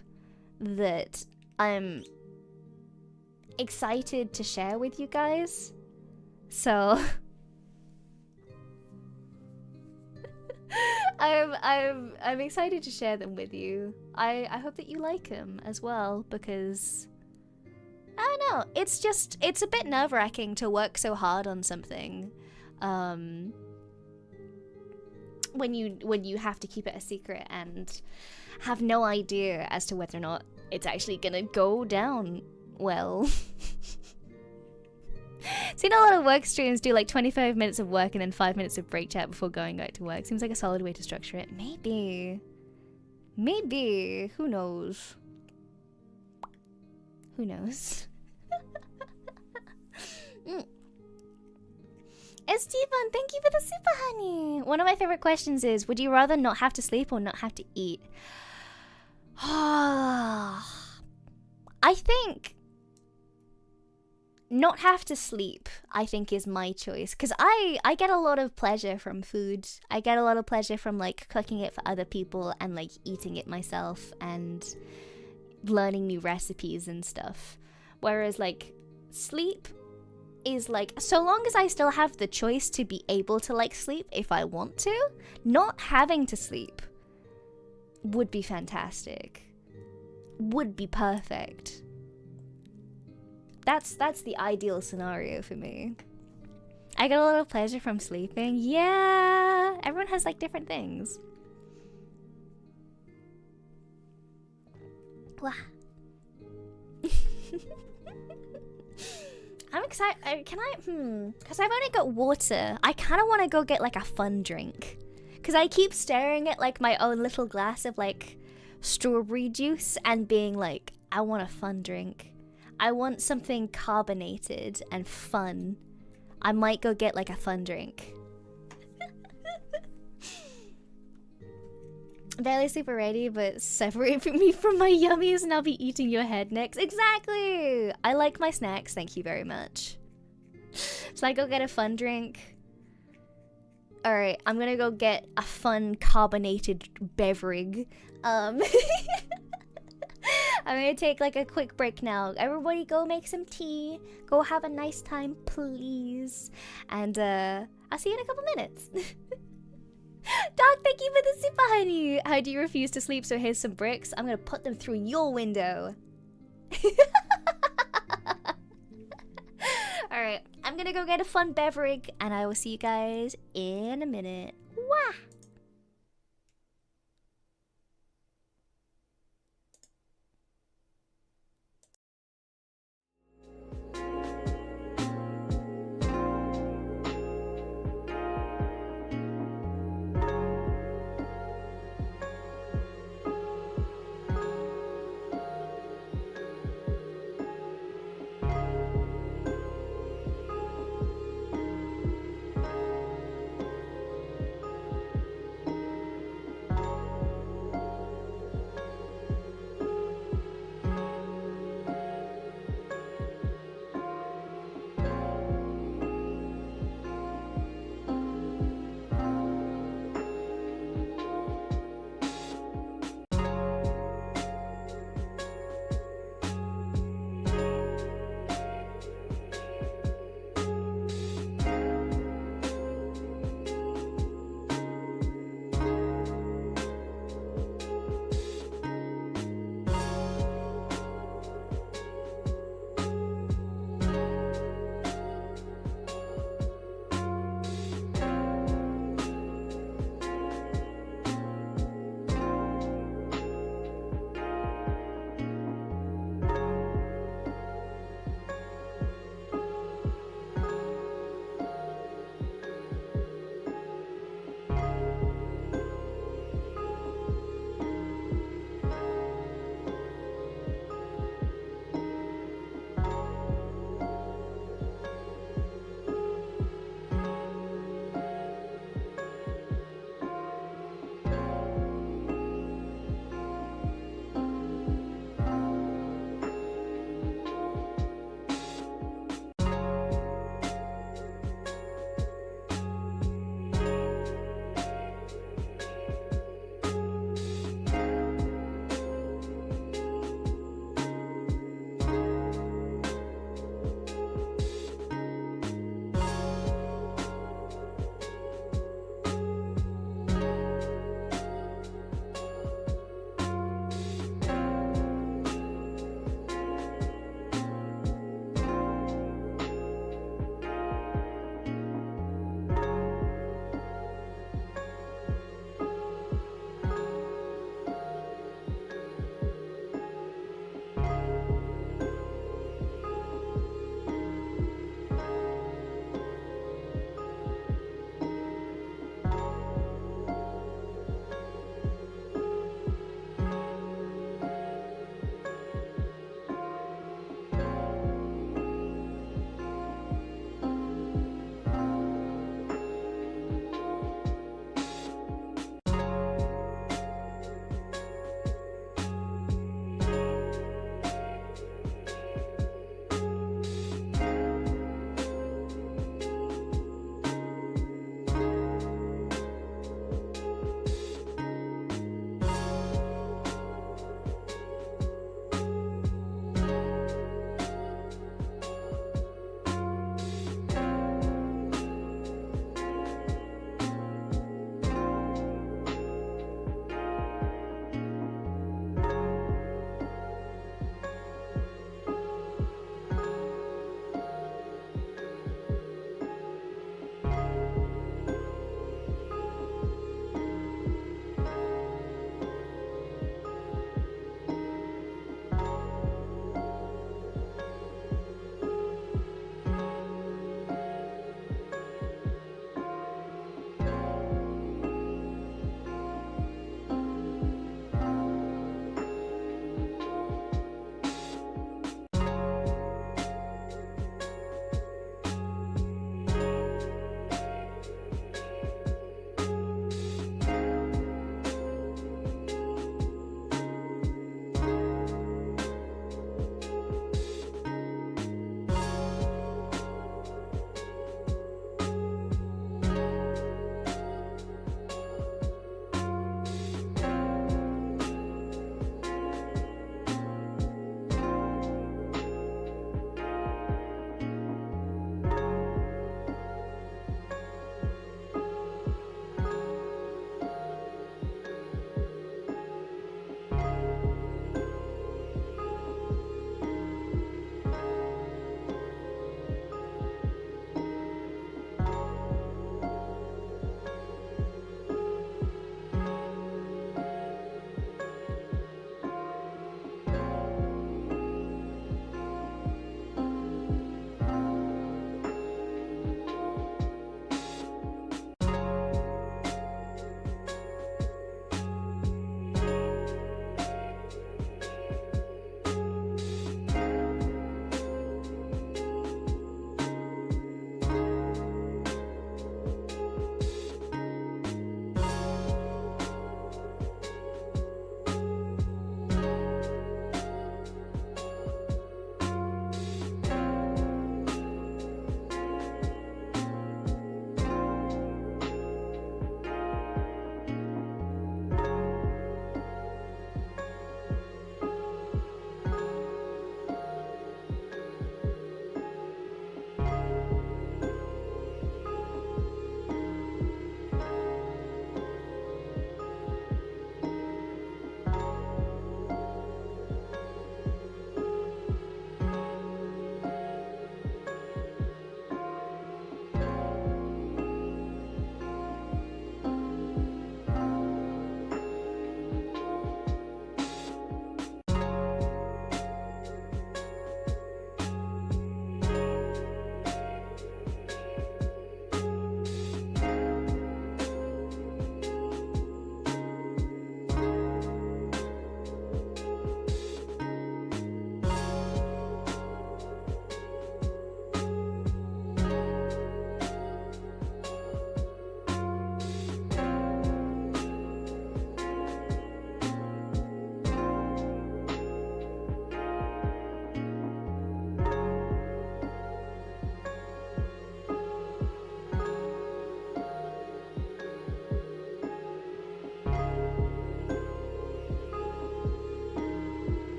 A: that I'm excited to share with you guys. So I'm excited to share them with you. I hope that you like them as well, because I don't know, it's a bit nerve-wracking to work so hard on something when you have to keep it a secret and have no idea as to whether or not it's actually gonna go down well. Seen a lot of work streams do like 25 minutes of work and then 5 minutes of break chat before going back to work. Seems like a solid way to structure it. Maybe. Maybe. Who knows? Who knows? Esteban, thank you for the super honey. One of my favorite questions is, would you rather not have to sleep or not have to eat? I think not have to sleep, I think, is my choice. Because I get a lot of pleasure from food. I get a lot of pleasure from, like, cooking it for other people and, like, eating it myself and learning new recipes and stuff. Whereas, like, sleep is, like, so long as I still have the choice to be able to, like, sleep if I want to, not having to sleep would be fantastic. Would be perfect. That's the ideal scenario for me. I get a lot of pleasure from sleeping. Yeah, everyone has like different things. Wow. I'm excited. Can I? Because I've only got water. I kind of want to go get like a fun drink. Because I keep staring at like my own little glass of like strawberry juice and being like, I want a fun drink. I want something carbonated and fun. I might go get like a fun drink. Barely super ready, but separate me from my yummies and I'll be eating your head next. Exactly! I like my snacks, thank you very much. So I go get a fun drink. Alright, I'm gonna go get a fun carbonated beverage. I'm gonna take like a quick break now. Everybody go make some tea. Go have a nice time, please. And I'll see you in a couple minutes. Doc, thank you for the super honey. How do you refuse to sleep? So here's some bricks. I'm gonna put them through your window. Alright, I'm gonna go get a fun beverage and I will see you guys in a minute. Wah!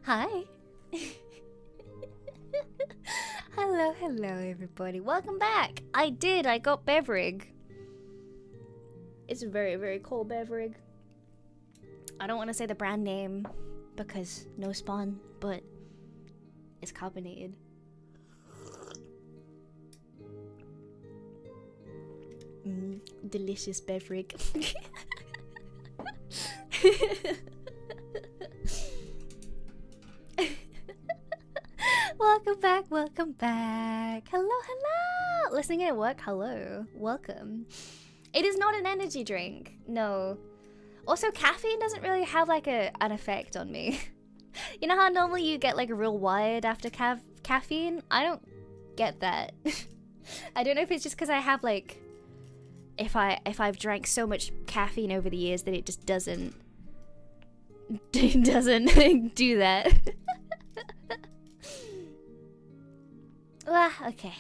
A: Hi. Hello, hello everybody. Welcome back. I got beverage. It's a very, very cold beverage. I don't want to say the brand name because no spawn, but it's carbonated. Delicious beverage. Welcome back, welcome back. Hello, hello. Listening at work, hello. Welcome. It is not an energy drink, no. Also, caffeine doesn't really have like an effect on me. You know how normally you get like real wired after caffeine? I don't get that. I don't know if it's just because I have like, if I've drank so much caffeine over the years that it just doesn't do that. Okay.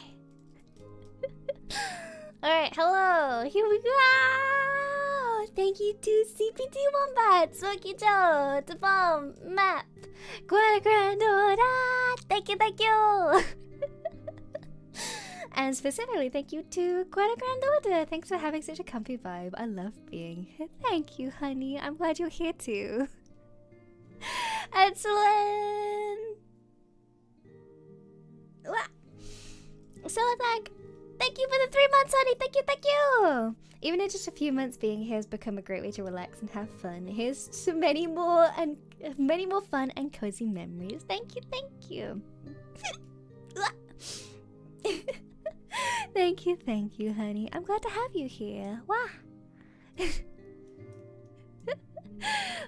A: Alright, hello. Here we go. Thank you to CPT Wombat, Smoky Joe, the bomb, map, Guada Grandora. Thank you. And specifically, thank you to Guada Grandora. Thanks for having such a comfy vibe. I love being here. Thank you, honey. I'm glad you're here too. Excellent. Solitag, thank you for the 3 months, honey. Thank you. Even in just a few months, being here has become a great way to relax and have fun. Here's to many more fun and cozy memories. Thank you. Thank you, honey. I'm glad to have you here. Wow.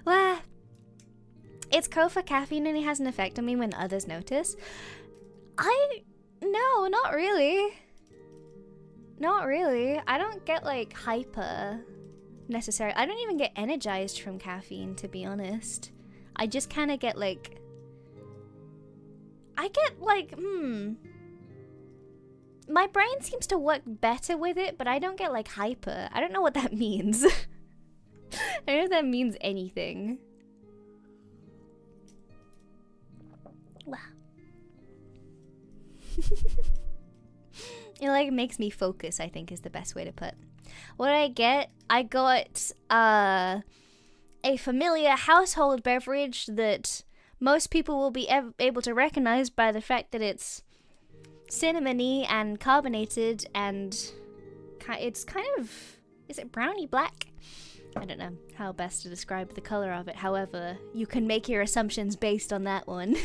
A: Wow. It's cold for caffeine and it has an effect on me when others notice. No, not really. Not really. I don't get like hyper necessarily. I don't even get energized from caffeine, to be honest. I just kind of get like, my brain seems to work better with it, but I don't get like hyper. I don't know what that means. I don't know if that means anything. Wow. It like makes me focus, I think is the best way to put. What did I get? I got a familiar household beverage that most people will be able to recognize by the fact that it's cinnamony and carbonated, and it's kind of, is it brownie black? I don't know how best to describe the color of it. However, you can make your assumptions based on that one.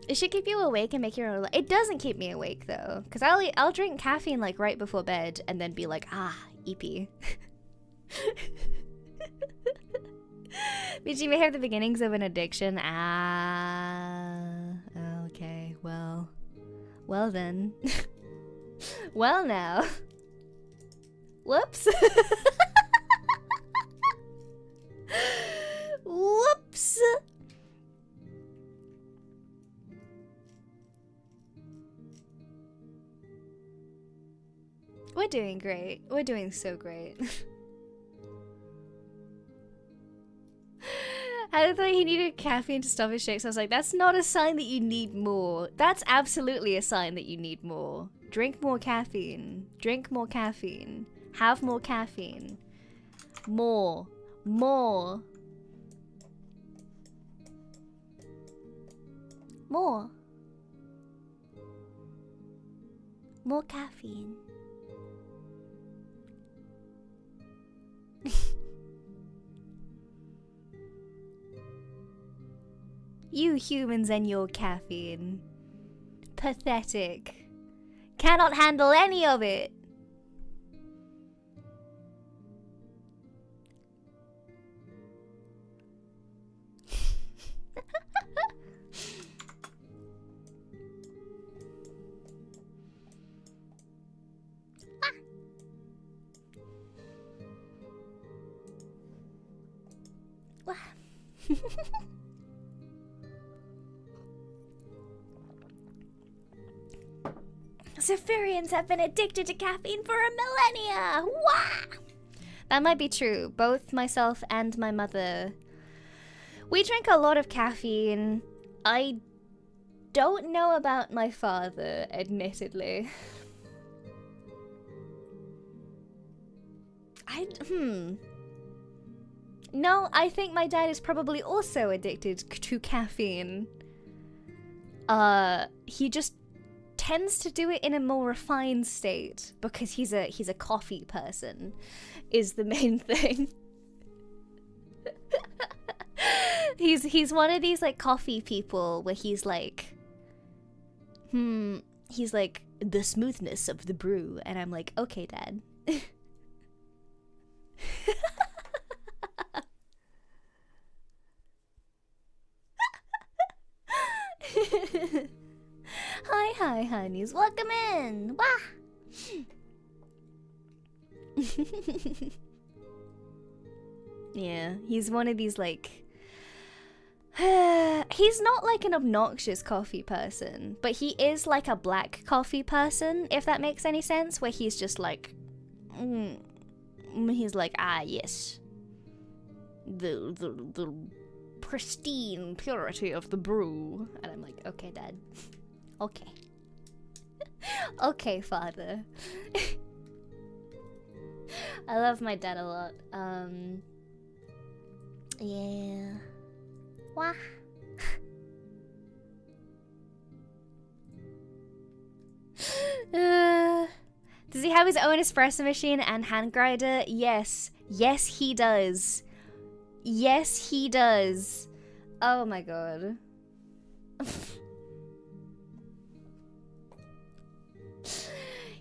A: It should keep you awake and make your. It doesn't keep me awake though, because I'll drink caffeine like right before bed and then be like, EP. But you may have the beginnings of an addiction. Okay, well then. Well now. Whoops. Whoops. We're doing great. We're doing so great. I thought he needed caffeine to stop his shakes. I was like, that's not a sign that you need more. That's absolutely a sign that you need more. Drink more caffeine. Drink more caffeine. Have more caffeine. More. More. More. More caffeine. You humans and your caffeine. Pathetic. Cannot handle any of it. Saffirians have been addicted to caffeine for a millennia! Wow! That might be true. Both myself and my mother, we drink a lot of caffeine. I don't know about my father, admittedly. No, I think my dad is probably also addicted to caffeine. He just tends to do it in a more refined state because he's a coffee person, is the main thing. He's one of these like coffee people where he's like the smoothness of the brew, and I'm like, okay, Dad. Hi, honeys. Welcome in. Wah! Yeah, he's one of these, like... he's not, like, an obnoxious coffee person, but he is, like, a black coffee person, if that makes any sense, where he's just, like... he's like, ah, yes. The pristine purity of the brew. And I'm like, okay, Dad. Okay. Okay, father. I love my dad a lot. Yeah. Wah. Does he have his own espresso machine and hand grinder? Yes. Yes, he does. Yes, he does. Oh my god.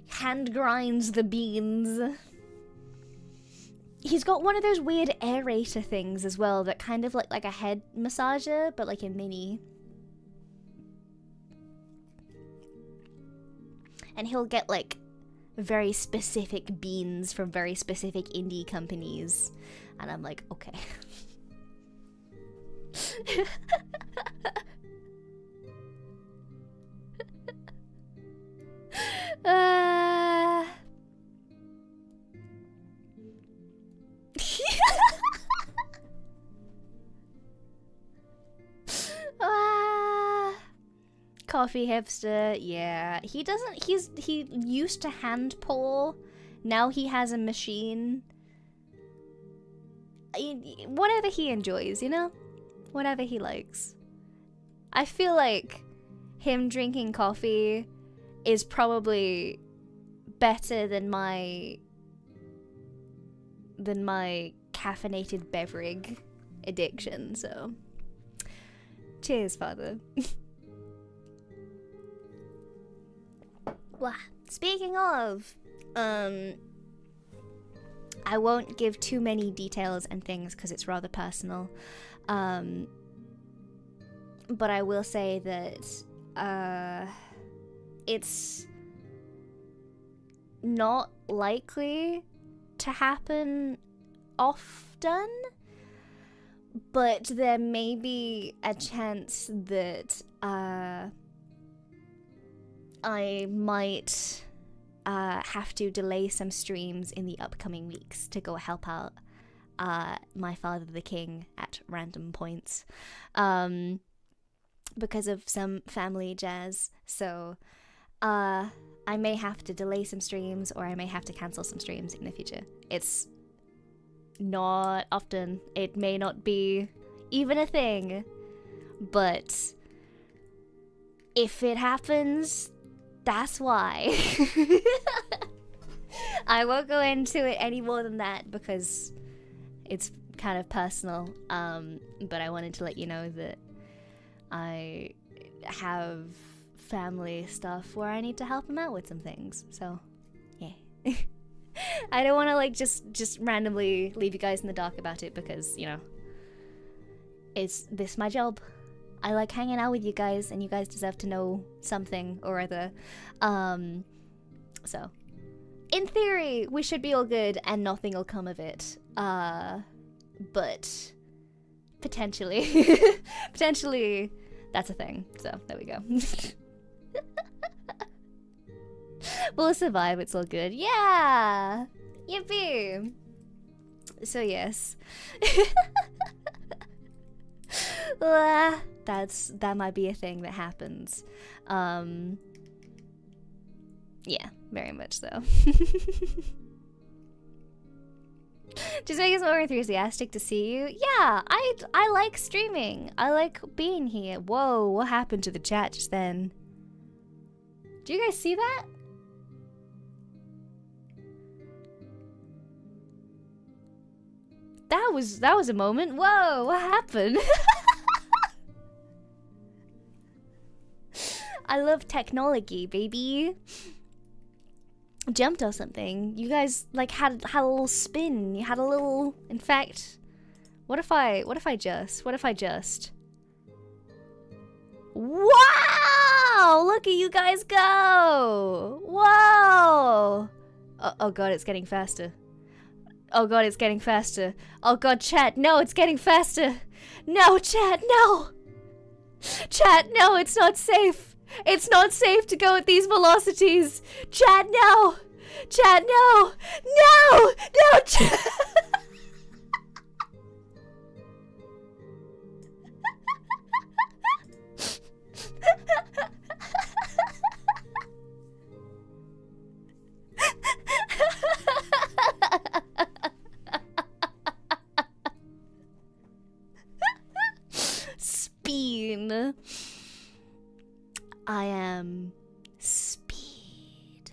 A: Hand grinds the beans. He's got one of those weird aerator things as well that kind of like a head massager, but like a mini. And he'll get like very specific beans from very specific indie companies. And I'm like, okay. Coffee hipster, yeah. He used to hand pour. Now he has a machine. Whatever he enjoys, you know? Whatever he likes. I feel like him drinking coffee is probably better than my caffeinated beverage addiction, so cheers, father. Well, speaking of, I won't give too many details and things because it's rather personal, but I will say that it's not likely to happen often, but there may be a chance that I might have to delay some streams in the upcoming weeks to go help out my father the king at random points because of some family jazz. So I may have to delay some streams, or I may have to cancel some streams in the future. It's not often. It may not be even a thing, but if it happens, that's why. I won't go into it any more than that because it's kind of personal, but I wanted to let you know that I have family stuff where I need to help him out with some things, so yeah. I don't want to like just randomly leave you guys in the dark about it because, you know, it's this my job. I like hanging out with you guys, and you guys deserve to know something or other. So, in theory, we should be all good and nothing will come of it. But potentially, potentially, that's a thing. So, there we go. We'll survive, it's all good. Yeah! Yippee! So yes. That might be a thing that happens. Yeah, very much so. Just make us more enthusiastic to see you. Yeah, I like streaming. I like being here. Whoa, what happened to the chat just then? Do you guys see that? That was a moment. Whoa, what happened? I love technology, baby. Jumped or something. You guys like had a little spin. You had a little. In fact, what if I just? Wow! Look at you guys go! Whoa! Oh god, it's getting faster. Oh god, it's getting faster. Oh god, chat, no, it's getting faster. No, chat, no! Chat, no, it's not safe. It's not safe to go at these velocities. Chat, no! Chat, no! No! No, chat! Speen. I am speed.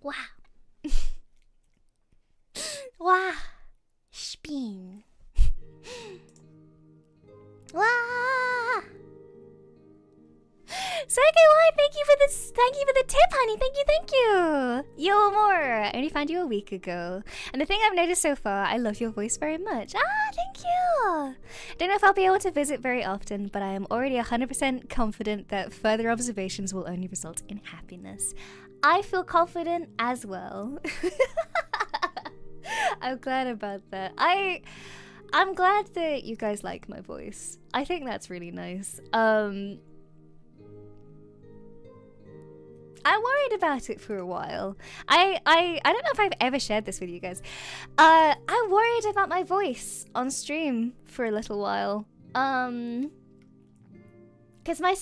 A: Wow. Wow. Speen. Wow. Why? Thank you for this. Thank you for the tip, honey. Thank you. Yo, Amora. I only found you a week ago. And the thing I've noticed so far, I love your voice very much. Ah, thank you. Don't know if I'll be able to visit very often, but I am already 100% confident that further observations will only result in happiness. I feel confident as well. I'm glad about that. I'm glad that you guys like my voice. I think that's really nice. I worried about it for a while. I don't know if I've ever shared this with you guys. I worried about my voice on stream for a little while. Because my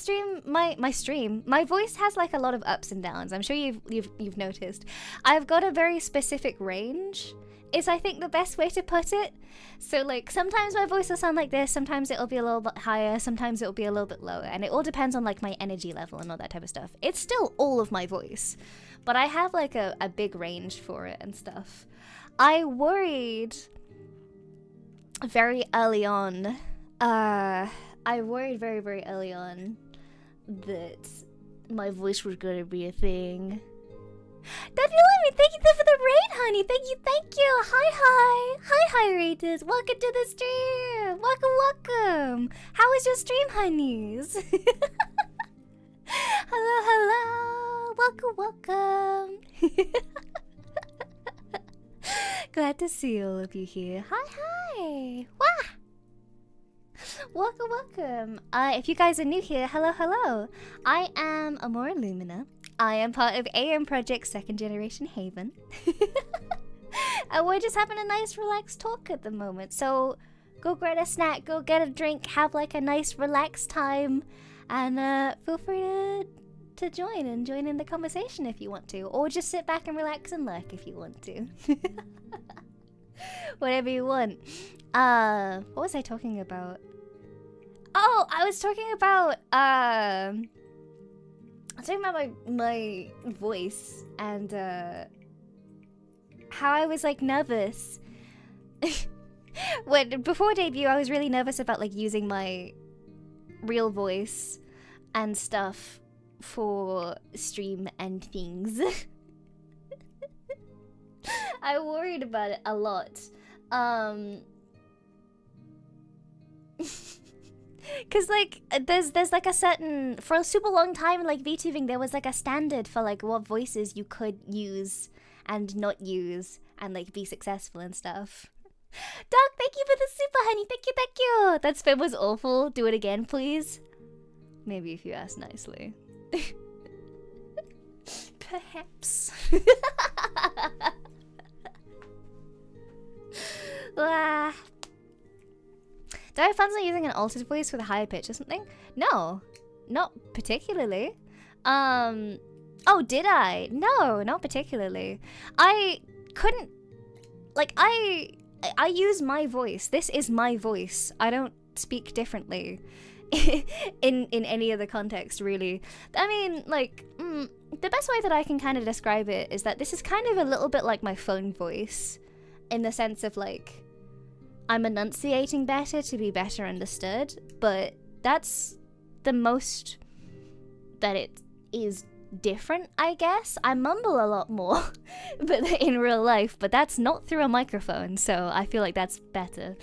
A: voice has like a lot of ups and downs. I'm sure you've noticed. I've got a very specific range, is I think the best way to put it. So like sometimes my voice will sound like this, sometimes it'll be a little bit higher, sometimes it'll be a little bit lower, and it all depends on like my energy level and all that type of stuff. It's still all of my voice, but I have like a big range for it and stuff. I worried very early on, very early on that my voice was gonna be a thing. That's me. Thank you for the raid, honey. Thank you. Hi, Raiders. Welcome to the stream. Welcome. How was your stream, honeys? Hello. Welcome. Glad to see all of you here. Hi. Wah. Welcome. If you guys are new here, hello. I am Amora Lumina. I am part of AM Project's second generation Haven. And we're just having a nice relaxed talk at the moment. So go grab a snack, go get a drink, have like a nice relaxed time, and feel free to join in the conversation if you want to, or just sit back and relax and lurk if you want to. Whatever you want. What was I talking about? Oh, I was talking about my voice and how I was like nervous. Before debut, I was really nervous about like using my real voice and stuff for stream and things. I worried about it a lot. Cause like there's like a certain, for a super long time in like VTubing there was like a standard for like what voices you could use and not use and like be successful and stuff. Doc, thank you for the super, honey. Thank you, thank you. That spin was awful. Do it again, please. Maybe if you ask nicely. Perhaps. Do I have fun using an altered voice with a higher pitch or something? No, not particularly. Oh, did I? No, not particularly. I couldn't, like, I use my voice. This is my voice. I don't speak differently in any other context, really. I mean, like, the best way that I can kind of describe it is that this is kind of a little bit like my phone voice, in the sense of, like, I'm enunciating better to be better understood, but that's the most that it is different, I guess. I mumble a lot more but in real life, but that's not through a microphone, so I feel like that's better.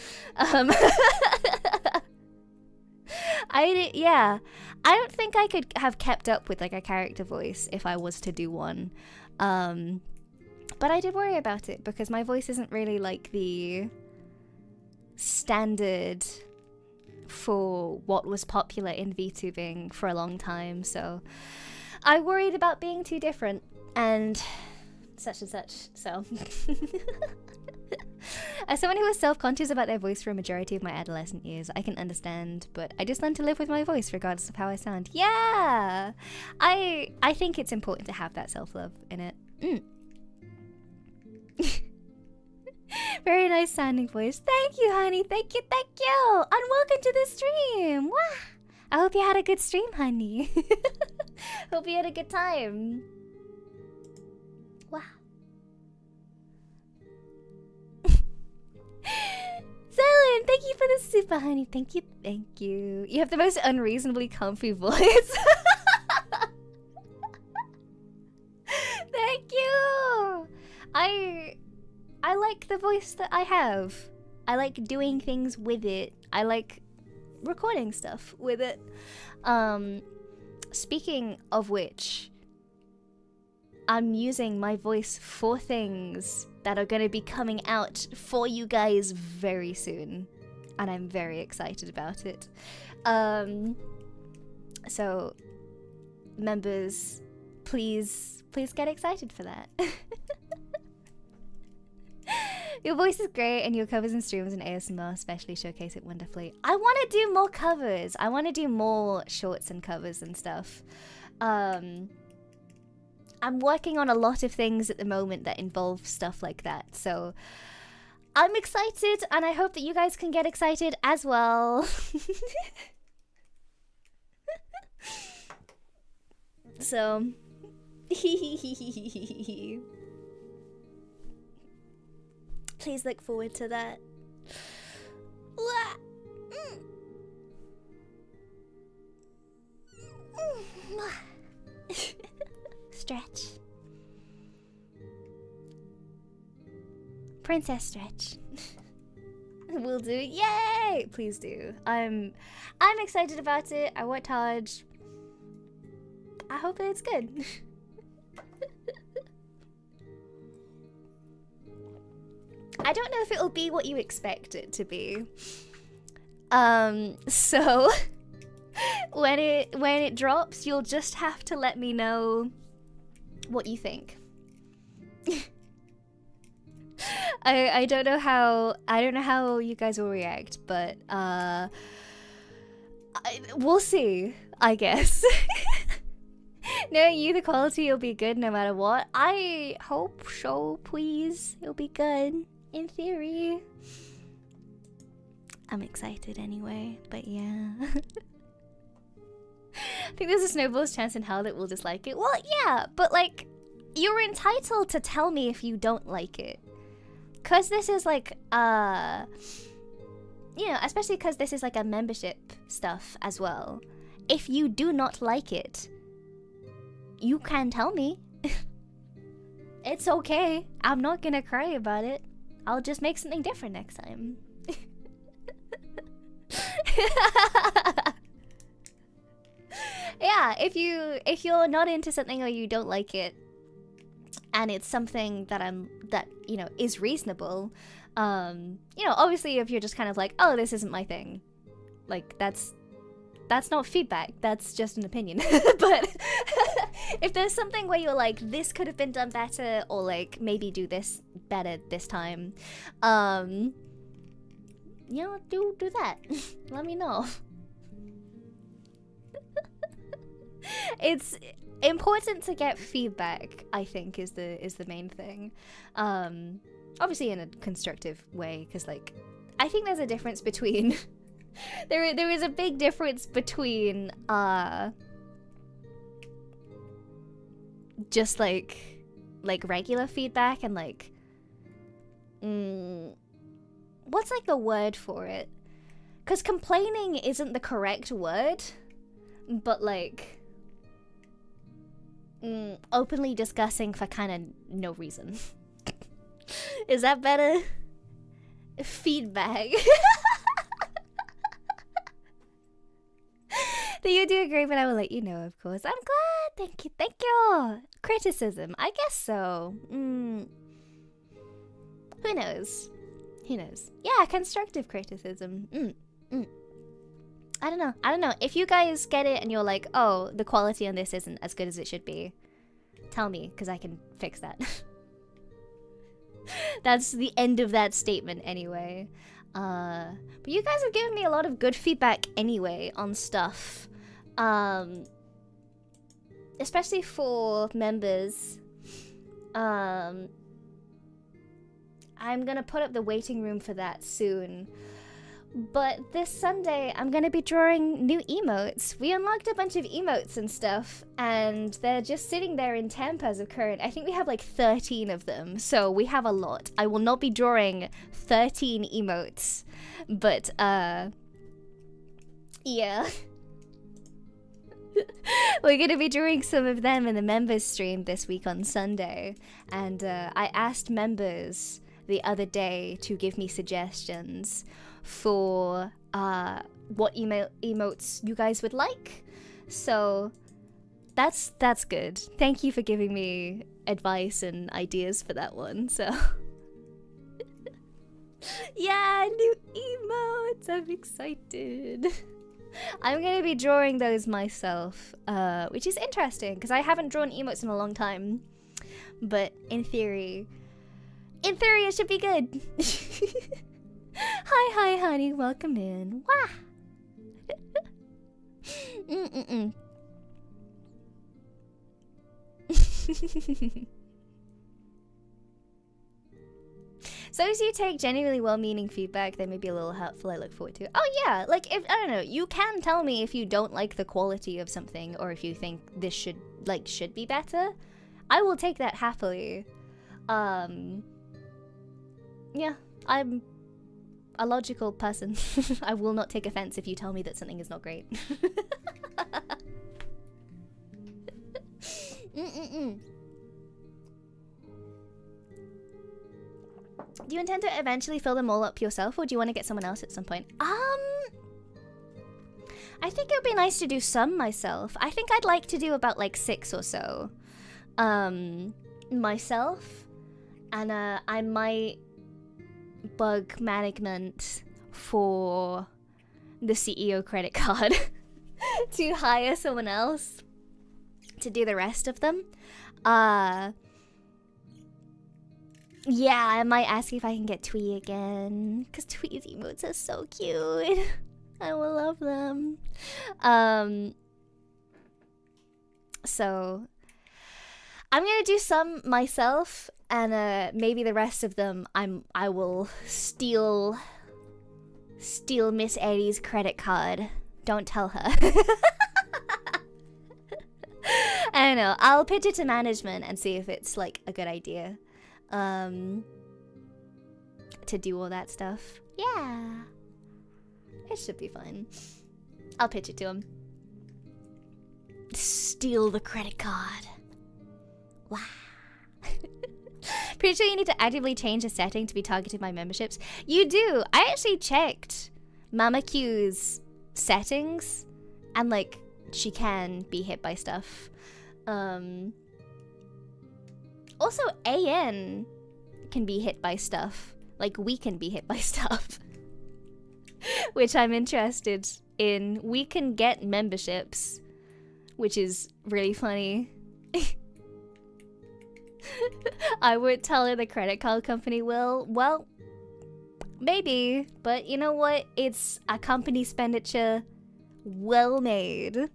A: Yeah, I don't think I could have kept up with like a character voice if I was to do one. But I did worry about it because my voice isn't really like the standard for what was popular in VTubing for a long time, so I worried about being too different and such, so. As someone who was self-conscious about their voice for a majority of my adolescent years, I can understand, but I just learned to live with my voice regardless of how I sound. Yeah! I think it's important to have that self-love in it. Very nice sounding voice. Thank you, honey. Thank you, thank you. And welcome to the stream. Wow. I hope you had a good stream, honey. Hope you had a good time. Wow. Selin, thank you for the super, honey. Thank you, thank you. You have the most unreasonably comfy voice. Thank you. I like the voice that I have. I like doing things with it. I like recording stuff with it. Speaking of which, I'm using my voice for things that are going to be coming out for you guys very soon, and I'm very excited about it. So members, please get excited for that. Your voice is great, and your covers and streams and ASMR especially showcase it wonderfully. I want to do more covers. I want to do more shorts and covers and stuff. I'm working on a lot of things at the moment that involve stuff like that, so I'm excited, and I hope that you guys can get excited as well. So, please look forward to that. Stretch. Princess stretch. Will do. Yay! Please do. I'm excited about it. I worked hard. I hope it's good. I don't know if it'll be what you expect it to be. So when it drops, you'll just have to let me know what you think. I don't know how you guys will react, but we'll see, I guess. Knowing you, the quality will be good no matter what. I hope so, please. It'll be good, in theory. I'm excited anyway, but yeah. I think there's a snowball's chance in hell that we'll dislike it. Well, yeah, but like, you're entitled to tell me if you don't like it. Cause this is like, you know, especially cause this is like a membership stuff as well. If you do not like it, you can tell me. It's okay. I'm not gonna cry about it. I'll just make something different next time. Yeah, if you're not into something or you don't like it, and it's something that you know, is reasonable, you know, obviously if you're just kind of like, oh, this isn't my thing, like that's not feedback, that's just an opinion. But if there's something where you're like, this could have been done better, or like maybe do this better this time, you know, do that. Let me know. It's important to get feedback, I think, is the main thing. Obviously in a constructive way, because like I think there's a difference between there is a big difference between just like regular feedback and like what's like the word for it? Because complaining isn't the correct word, but like openly discussing for kind of no reason. Is that better? Feedback. That you do agree, but I will let you know, of course. I'm glad. Thank you. Thank you. Criticism. I guess so. Who knows? Who knows? Yeah, constructive criticism. I don't know. I don't know. If you guys get it and you're like, oh, the quality on this isn't as good as it should be, tell me, because I can fix that. That's the end of that statement anyway. But you guys have given me a lot of good feedback anyway on stuff. Especially for members. I'm gonna put up the waiting room for that soon. But this Sunday, I'm gonna be drawing new emotes. We unlocked a bunch of emotes and stuff, and they're just sitting there in temp as of current. I think we have like 13 of them, so we have a lot. I will not be drawing 13 emotes, but yeah. We're gonna be drawing some of them in the members stream this week on Sunday, and I asked members the other day to give me suggestions for what emotes you guys would like. So that's good. Thank you for giving me advice and ideas for that one. So yeah, new emotes. I'm excited. I'm gonna be drawing those myself, which is interesting because I haven't drawn emotes in a long time. But in theory it should be good. Hi, honey. Welcome in. Wah! So as you take genuinely well-meaning feedback that may be a little helpful, I look forward to it. Oh yeah, like if, I don't know, you can tell me if you don't like the quality of something or if you think this should be better. I will take that happily. Yeah, I'm a logical person. I will not take offense if you tell me that something is not great. Do you intend to eventually fill them all up yourself, or do you want to get someone else at some point? I think it would be nice to do some myself. I think I'd like to do about like 6 or so myself, and I might bug management for the CEO credit card to hire someone else to do the rest of them. Yeah, I might ask if I can get Twee again, because Twee's emotes are so cute. I will love them. So I'm gonna do some myself, and maybe the rest of them I will steal Miss Eddie's credit card. Don't tell her. I don't know. I'll pitch it to management and see if it's like a good idea. To do all that stuff. Yeah. It should be fun. I'll pitch it to him. Steal the credit card. Wow. Pretty sure you need to actively change a setting to be targeted by memberships. You do. I actually checked Mama Q's settings, and like she can be hit by stuff. Also, AN can be hit by stuff. Like, we can be hit by stuff. Which I'm interested in. We can get memberships, which is really funny. I would tell her the credit card company will. Well, maybe. But you know what? It's a company expenditure well made.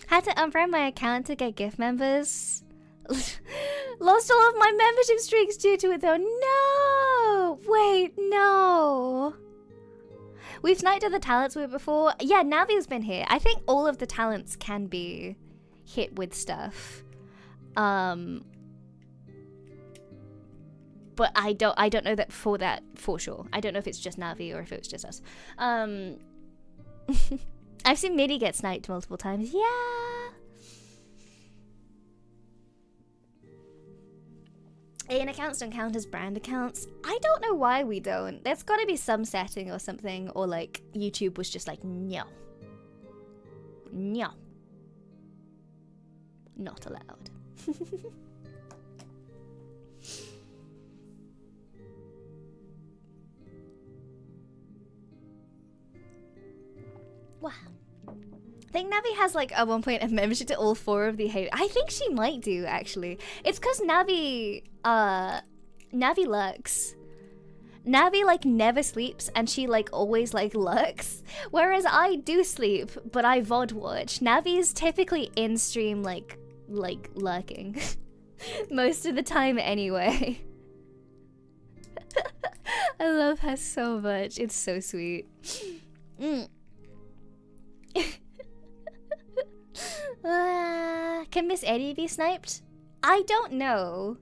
A: Had to unfriend my account to get gift members. Lost all of my membership streaks due to it though. No! Wait, no. We've sniped at the talents with before. Yeah, Navi's been here. I think all of the talents can be hit with stuff. But I don't know that for sure. I don't know if it's just Navi or if it was just us. I've seen MIRRI get sniped multiple times. Yeah. AN accounts don't count as brand accounts. I don't know why we don't. There's got to be some setting or something, or like YouTube was just like, no. No. Not allowed. Wow. I think Navi has like at one point a membership to all 4 of the hate. I think she might do actually. It's because Navi lurks. Navi like never sleeps and she like always like lurks. Whereas I do sleep, but I VOD watch. Navi's typically in stream like lurking. Most of the time anyway. I love her so much. It's so sweet. Can Miss Eddie be sniped? I don't know.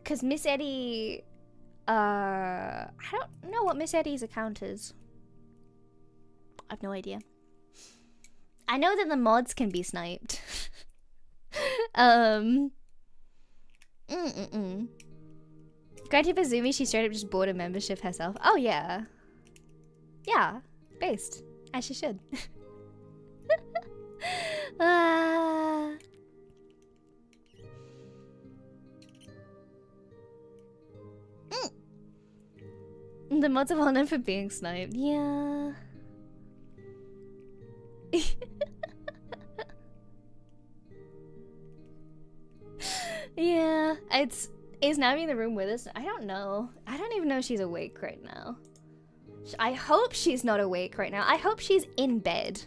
A: Cause Miss Eddie, I don't know what Miss Eddie's account is. I have no idea. I know that the mods can be sniped. Granted for ZUMI, she straight up just bought a membership herself. Oh yeah. Yeah, based. As she should. The mods are well known for being sniped. Yeah. Yeah. Is Navi in the room with us? I don't know. I don't even know if she's awake right now. I hope she's not awake right now. I hope she's in bed.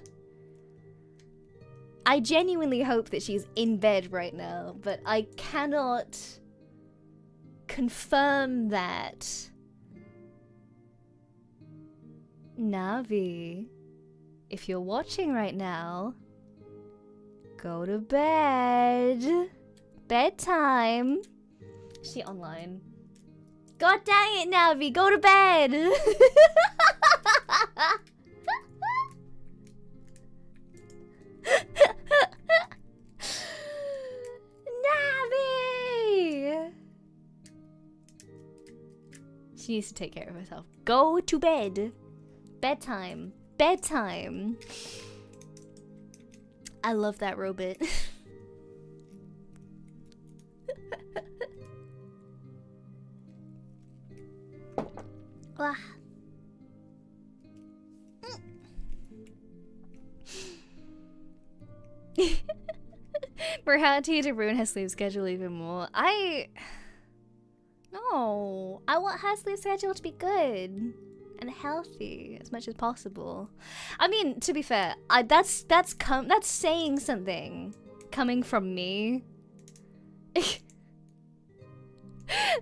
A: I genuinely hope that she's in bed right now, but I cannot confirm that. Navi, if you're watching right now, go to bed. Bedtime. Is she online? God dang it, Navi, go to bed! Navi! She needs to take care of herself. Go to bed. Bedtime. Bedtime. I love that robot. For how to ruin her sleep schedule even more. No. I want her sleep schedule to be good and healthy as much as possible. I mean, to be fair, that's saying something coming from me.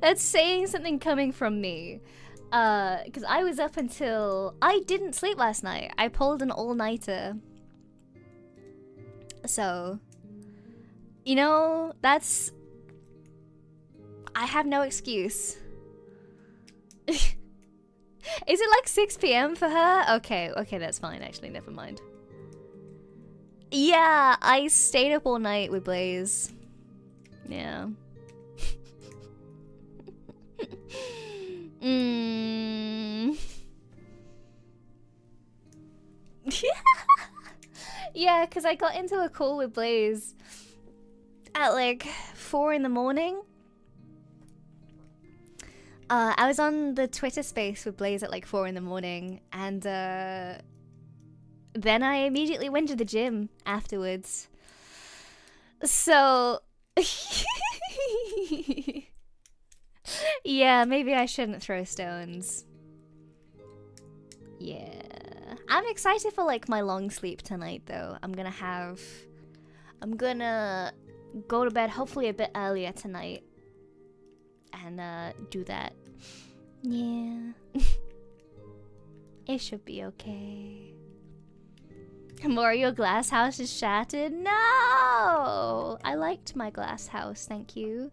A: That's saying something coming from me. Because I was up until... I didn't sleep last night. I pulled an all-nighter. So... You know, that's... I have no excuse. Is it like 6 PM for her? Okay, that's fine actually, never mind. Yeah, I stayed up all night with Blaze. Yeah. Yeah, because I got into a call with Blaze at like 4 in the morning. I was on the Twitter space with Blaze at like 4 in the morning, and then I immediately went to the gym afterwards. So yeah, maybe I shouldn't throw stones. Yeah. I'm excited for like my long sleep tonight though. I'm gonna go to bed hopefully a bit earlier tonight and do that. Yeah. It should be okay. Amora, your glass house is shattered? No! I liked my glass house, thank you.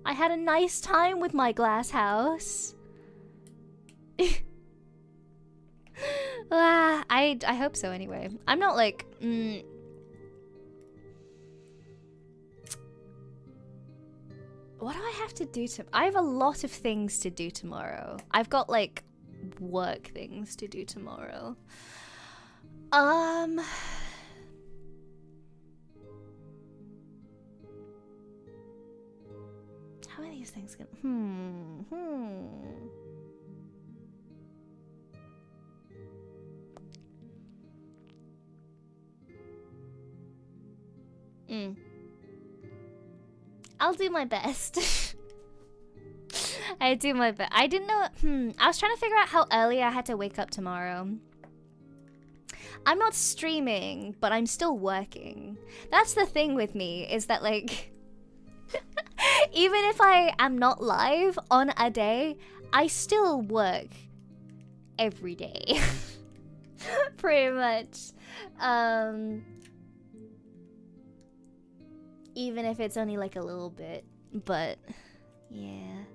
A: I had a nice time with my glass house. I hope so anyway. I'm not like... What do I have to do I have a lot of things to do tomorrow. I've got like work things to do tomorrow. How are these things gonna... I'll do my best. I do my best. I didn't know... I was trying to figure out how early I had to wake up tomorrow. I'm not streaming, but I'm still working. That's the thing with me, is that like... even if I am not live on a day, I still work every day. Pretty much. Even if it's only like a little bit. But, yeah.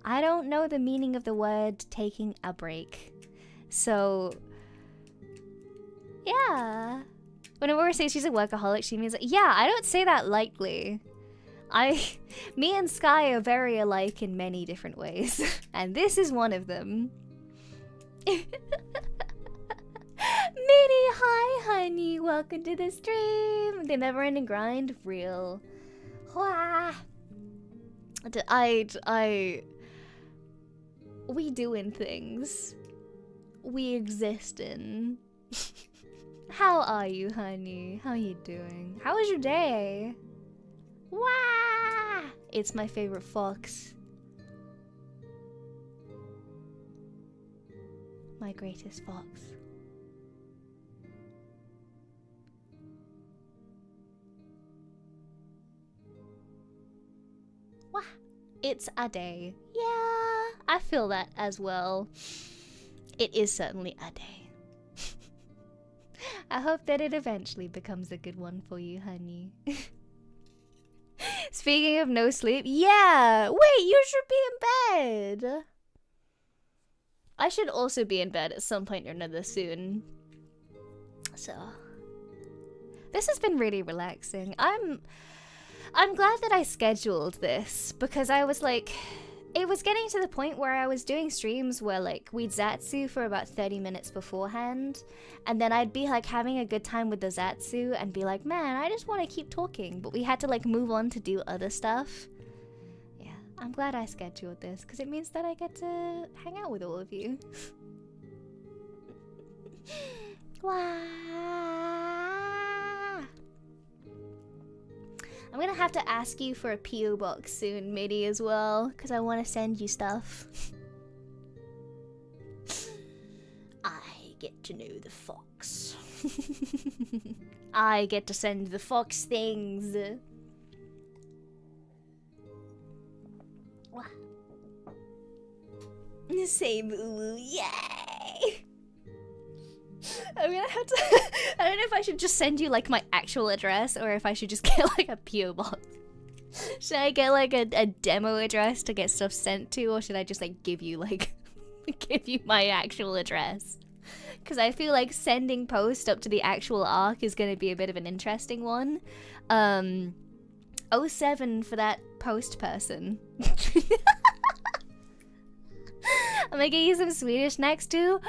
A: I don't know the meaning of the word taking a break. So... yeah. When Amora says she's a workaholic, she means... yeah, I don't say that lightly. Me and Sky are very alike in many different ways. And this is one of them. Minnie, hi honey, welcome to the stream. The never-ending grind, real. We doing things. We existing. How are you, honey? How you doing? How was your day? Wah! It's my favorite fox. My greatest fox. Wah! It's a day. Yeah, I feel that as well. It is certainly a day. I hope that it eventually becomes a good one for you, honey. Speaking of no sleep, yeah! Wait, you should be in bed! I should also be in bed at some point or another soon. So... this has been really relaxing. I'm glad that I scheduled this, because I was like... it was getting to the point where I was doing streams where like we'd ZATSU for about 30 minutes beforehand, and then I'd be like having a good time with the ZATSU and be like, man, I just want to keep talking, but we had to like move on to do other stuff. Yeah, I'm glad I scheduled this because it means that I get to hang out with all of you. I'm gonna have to ask you for a PO box soon, Mitty, as well, because I want to send you stuff. I get to know the fox. I get to send the fox things. Say boo, yay! I'm gonna have to... I don't know if I should just send you like my actual address or if I should just get like a PO box. Should I get like a demo address to get stuff sent to, or should I just like give you like give you my actual address? Because I feel like sending post up to the actual ARC is gonna be a bit of an interesting one. 07 for that post person. I'm gonna get you some Swedish next too.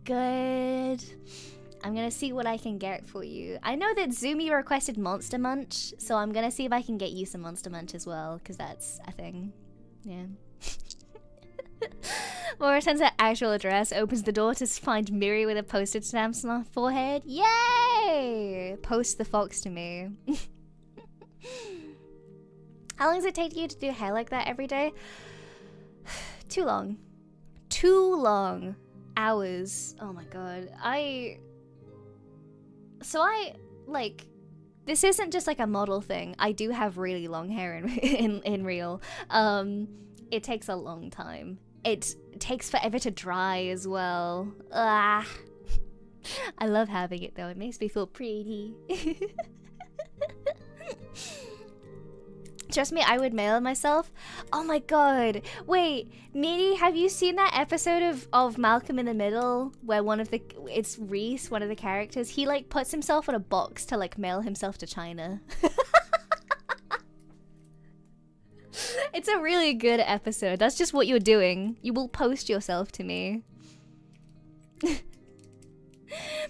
A: Good. I'm gonna see what I can get for you. I know that ZUMI requested Monster Munch, so I'm gonna see if I can get you some Monster Munch as well, because that's a thing. Yeah. Laura sends her actual address, opens the door to find MIRRI with a postage stamp on her forehead. Yay! Post the fox to me. How long does it take you to do hair like that every day? Too long. Too long. Hours. Oh my god. Like, this isn't just like a model thing. I do have really long hair in real. It takes a long time. It takes forever to dry as well. Ah. I love having it though. It makes me feel pretty. Trust me, I would mail it myself. Oh my god. Wait, MIRRI, have you seen that episode of Malcolm in the Middle where it's Reese, one of the characters, he like puts himself in a box to like mail himself to China. It's a really good episode. That's just what you're doing. You will post yourself to me.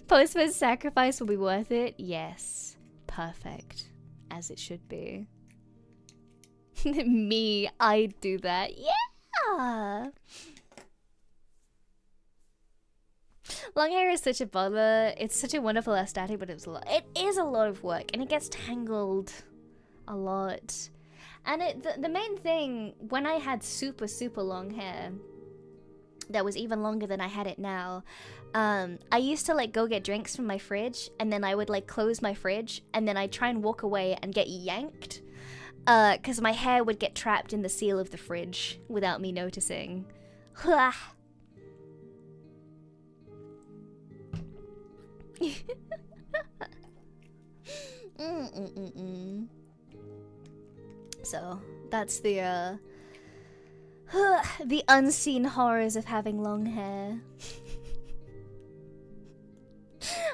A: Postman's sacrifice will be worth it. Yes. Perfect. As it should be. Me, I do that. Yeah. Long hair is such a bother. It's such a wonderful aesthetic, but it is a lot of work, and it gets tangled a lot. And the main thing, when I had super long hair that was even longer than I had it now, I used to like go get drinks from my fridge, and then I would like close my fridge, and then I'd try and walk away and get yanked. Because my hair would get trapped in the seal of the fridge without me noticing. So, that's the unseen horrors of having long hair.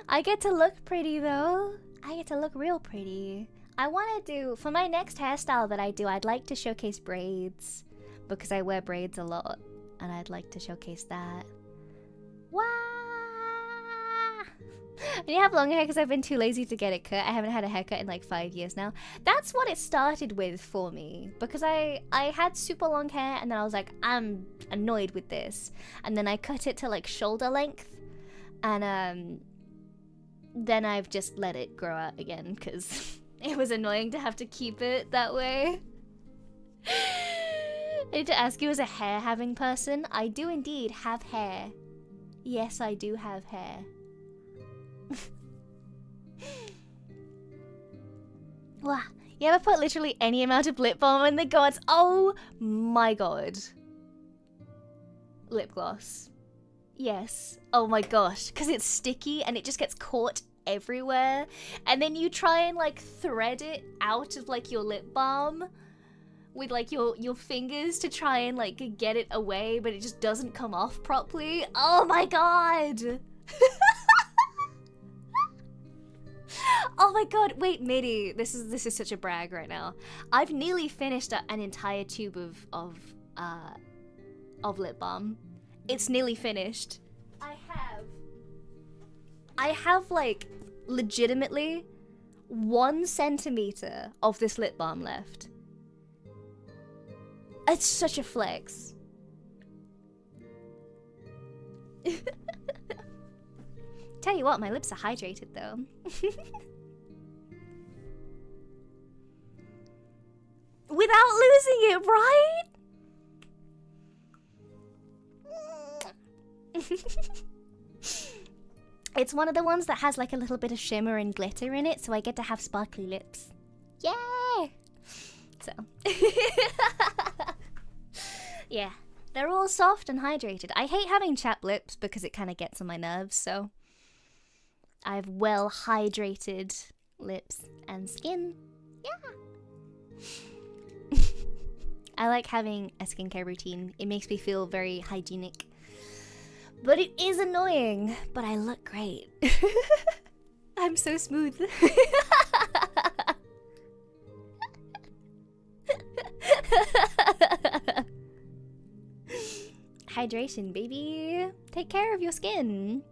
A: I get to look pretty though. I get to look real pretty. I want to do, for my next hairstyle that I do, I'd like to showcase braids. Because I wear braids a lot. And I'd like to showcase that. Wah! I only have long hair because I've been too lazy to get it cut. I haven't had a haircut in like 5 years now. That's what it started with for me. Because I had super long hair and then I was like, I'm annoyed with this. And then I cut it to like shoulder length. And then I've just let it grow out again because it was annoying to have to keep it that way. I need to ask you, as a hair-having person, I do indeed have hair. Yes, I do have hair. Wow. You ever put literally any amount of lip balm in the gods? Oh my god. Lip gloss. Yes. Oh my gosh. Because it's sticky and it just gets caught everywhere. And then you try and like thread it out of like your lip balm with like your fingers to try and like get it away, but it just doesn't come off properly. Oh my god. Oh my god, wait, MIRRI, this is such a brag right now. I've nearly finished an entire tube of lip balm. It's nearly finished. I have like legitimately 1 centimeter of this lip balm left. It's such a flex. Tell you what, my lips are hydrated though. Without losing it, right? It's one of the ones that has like a little bit of shimmer and glitter in it, so I get to have sparkly lips. Yay! So. Yeah, they're all soft and hydrated. I hate having chapped lips because it kind of gets on my nerves, so I have well hydrated lips and skin. Yeah. I like having a skincare routine. It makes me feel very hygienic. But it is annoying, but I look great. I'm so smooth. Hydration, baby. Take care of your skin.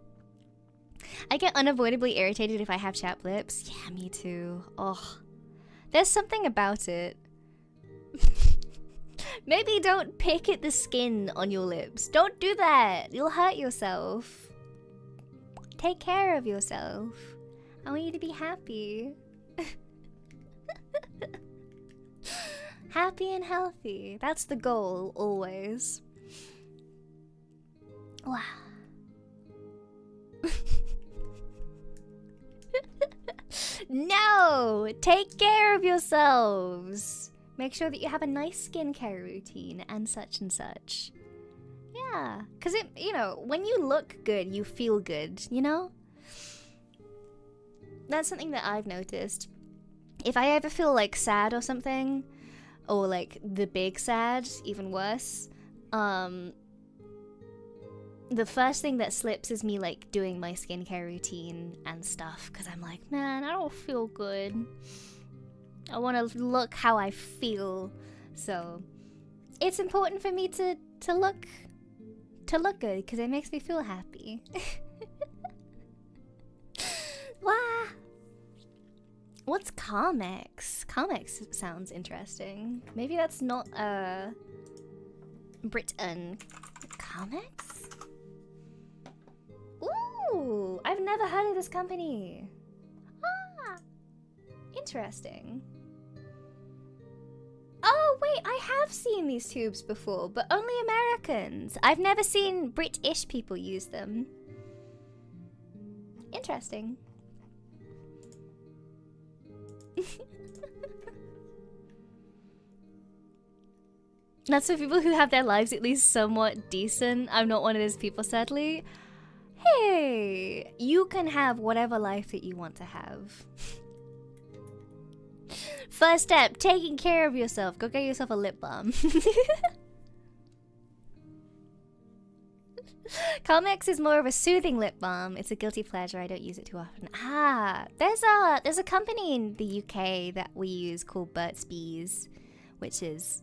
A: I get unavoidably irritated if I have chapped lips. Yeah, me too. Oh, there's something about it. Maybe don't pick at the skin on your lips. Don't do that. You'll hurt yourself. Take care of yourself. I want you to be happy. Happy and healthy. That's the goal, always. Wow. No! Take care of yourselves. Make sure that you have a nice skincare routine and such. Yeah, because it, you know, when you look good, you feel good, you know? That's something that I've noticed. If I ever feel like sad or something, or like the big sad, even worse, the first thing that slips is me like doing my skincare routine and stuff, because I'm like, man, I don't feel good. I want to look how I feel. So it's important for me to look good, because it makes me feel happy. Wow. What's Carmex? Carmex sounds interesting. Maybe that's not Britain. Carmex? Ooh, I've never heard of this company. Ah, interesting. Oh wait, I have seen these tubes before, but only Americans. I've never seen British people use them. Interesting. That's for people who have their lives at least somewhat decent. I'm not one of those people, sadly. Hey, you can have whatever life that you want to have. First step, taking care of yourself. Go get yourself a lip balm. Carmex is more of a soothing lip balm. It's a guilty pleasure. I don't use it too often. Ah, there's a company in the UK that we use called Burt's Bees, which is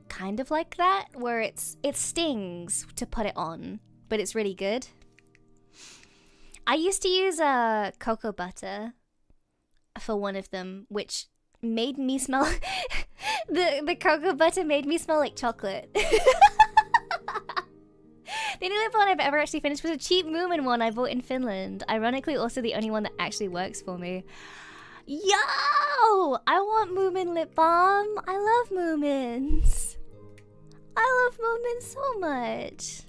A: kind of like that, where it stings to put it on, but it's really good. I used to use cocoa butter for one of them, which made me smell the cocoa butter made me smell like chocolate. The only lip balm I've ever actually finished was a cheap Moomin one I bought in Finland. Ironically, also the only one that actually works for me. Yo! I want Moomin lip balm. I love Moomins. I love Moomins so much.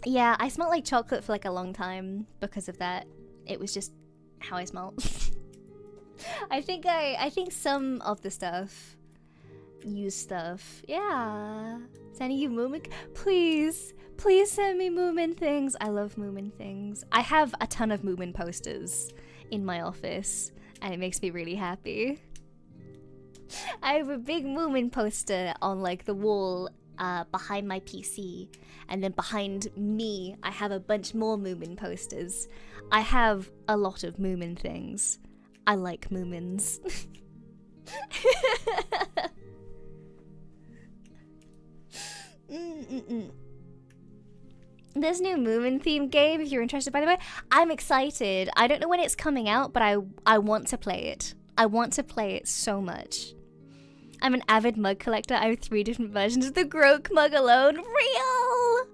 A: Yeah, I smelled like chocolate for like a long time because of that. It was just how I smelled. I think some of the stuff use stuff. Yeah. Sending you Moomin, please send me Moomin things. I love Moomin things. I have a ton of Moomin posters in my office, and it makes me really happy. I have a big Moomin poster on like the wall behind my PC, and then behind me I have a bunch more Moomin posters. I have a lot of Moomin things. I like Moomins. There's a new Moomin themed game if you're interested, by the way. I'm excited. I don't know when it's coming out, but I want to play it. I want to play it so much. I'm an avid mug collector. I have 3 different versions of the Groke mug alone. Real!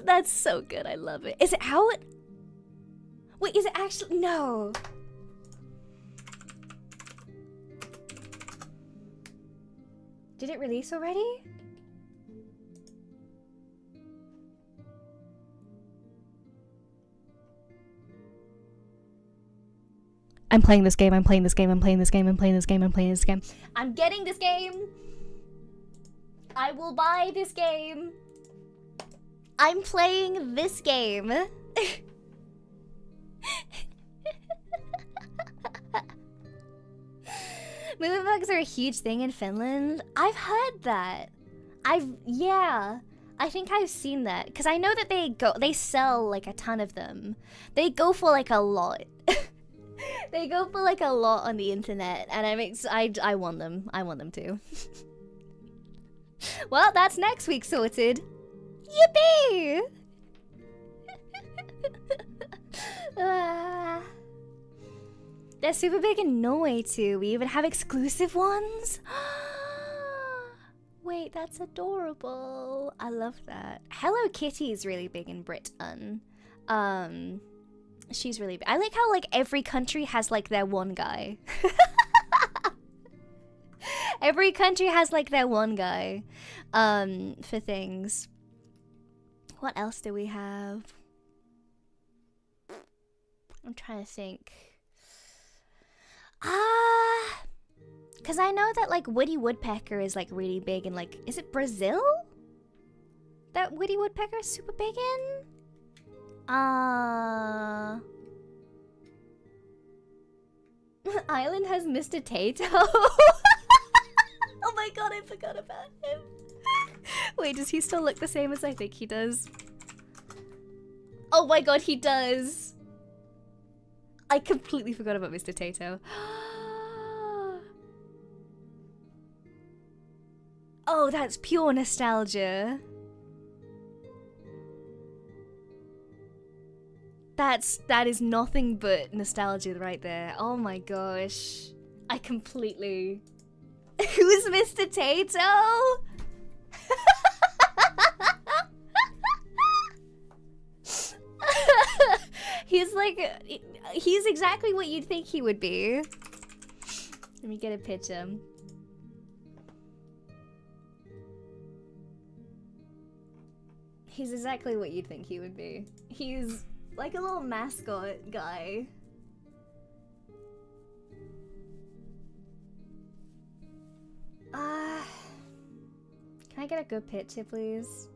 A: That's so good. I love it. Is it out? Wait, is it actually? No. Did it release already? I'm playing this game, I'm playing this game, I'm playing this game, I'm playing this game, I'm playing this game. I'm getting this game! I will buy this game! I'm playing this game! Movie bugs are a huge thing in Finland. I've heard that. Yeah. I think I've seen that. Because I know that they sell like a ton of them. They go for like a lot. They go for like a lot on the internet, and I want them. I want them too. Well, that's next week sorted. Yippee! They're super big in Norway too. We even have exclusive ones. Wait, that's adorable. I love that. Hello Kitty is really big in Britain. She's really big. I like how like every country has like their one guy. Every country has like their one guy for things. What else do we have? I'm trying to think. Because I know that like Woody Woodpecker is like really big in like, is it Brazil? That Woody Woodpecker is super big in? Island has Mr. Tato. Oh my god, I forgot about him. Wait, does he still look the same as I think he does? Oh my god, he does. I completely forgot about Mr. Tato. Oh, that's pure nostalgia. That is nothing but nostalgia right there. Oh my gosh. I completely... Who's Mr. Tato? He's like... He's exactly what you'd think he would be. Let me get a picture. He's exactly what you'd think he would be. He's like a little mascot guy. Can I get a good picture, please?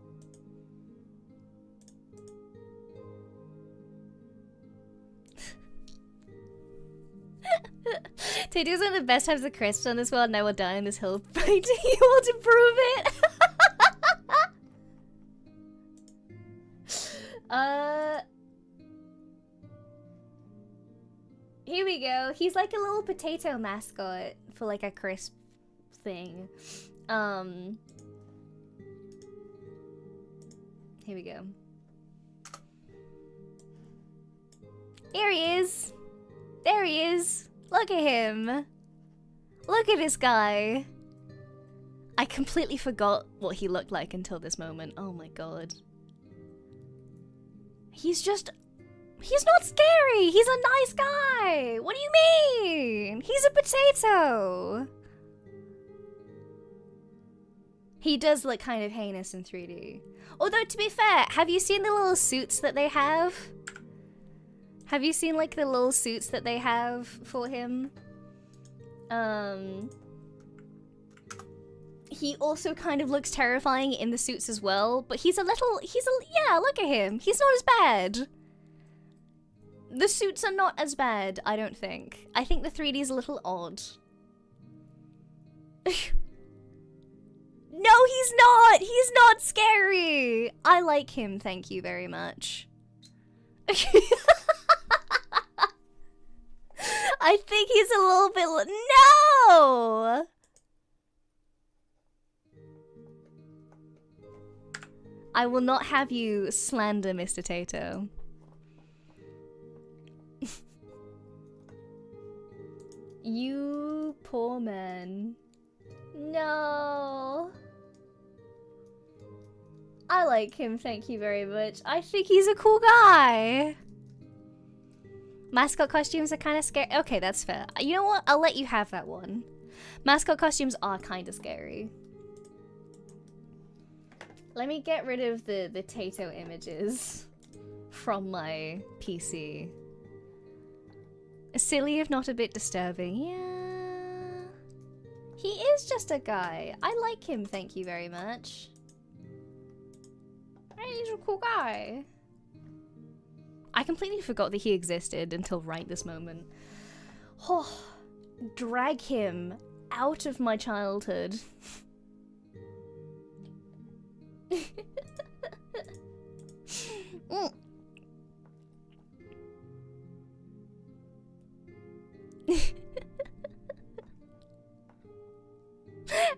A: Tato's one of the best types of crisps on this world, and I will die on this hill fighting you all to prove it. Here we go. He's like a little potato mascot for like a crisp thing. Here we go. Here he is. There he is. Look at him. Look at this guy. I completely forgot what he looked like until this moment. Oh my god. He's not scary. He's a nice guy. What do you mean? He's a potato. He does look kind of heinous in 3D. Although, to be fair, have you seen the little suits that they have? Have you seen, like, the little suits that they have for him? He also kind of looks terrifying in the suits as well, but yeah, look at him. He's not as bad. The suits are not as bad, I don't think. I think the 3D is a little odd. No, he's not! He's not scary! I like him, thank you very much. I think he's a little bit... No! I will not have you slander Mr. Tato. You poor man. No. I like him, thank you very much. I think he's a cool guy. Mascot costumes are kind of scary. Okay, that's fair. You know what? I'll let you have that one. Mascot costumes are kind of scary. Let me get rid of the Tato images from my PC. Silly if not a bit disturbing. Yeah. He is just a guy. I like him, thank you very much. He's a cool guy. I completely forgot that he existed until right this moment. Oh, drag him out of my childhood.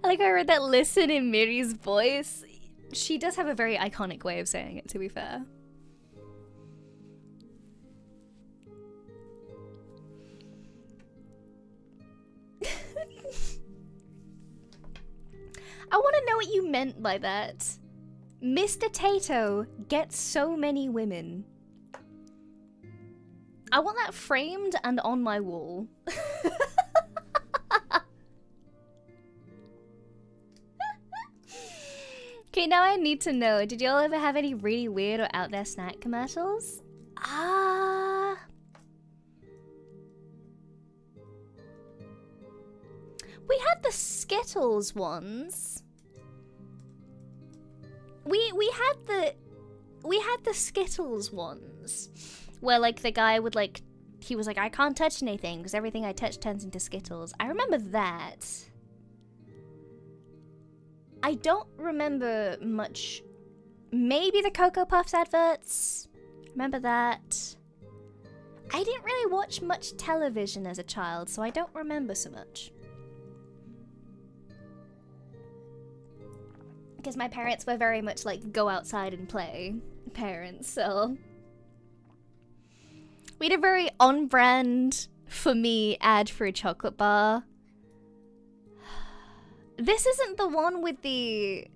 A: Like I heard that listen in MIRRI's voice. She does have a very iconic way of saying it, to be fair. I want to know what you meant by that. Mr. Tato gets so many women. I want that framed and on my wall. Okay, now I need to know, did y'all ever have any really weird or out there snack commercials? We had the Skittles ones. We had the Skittles ones, where like the guy would like, he was like, I can't touch anything because everything I touch turns into Skittles. I remember that. I don't remember much. Maybe the Cocoa Puffs adverts. Remember that. I didn't really watch much television as a child, so I don't remember so much. Because my parents were very much like go outside and play parents, so we had a very on-brand, for me, ad for a chocolate bar. This isn't the one with the...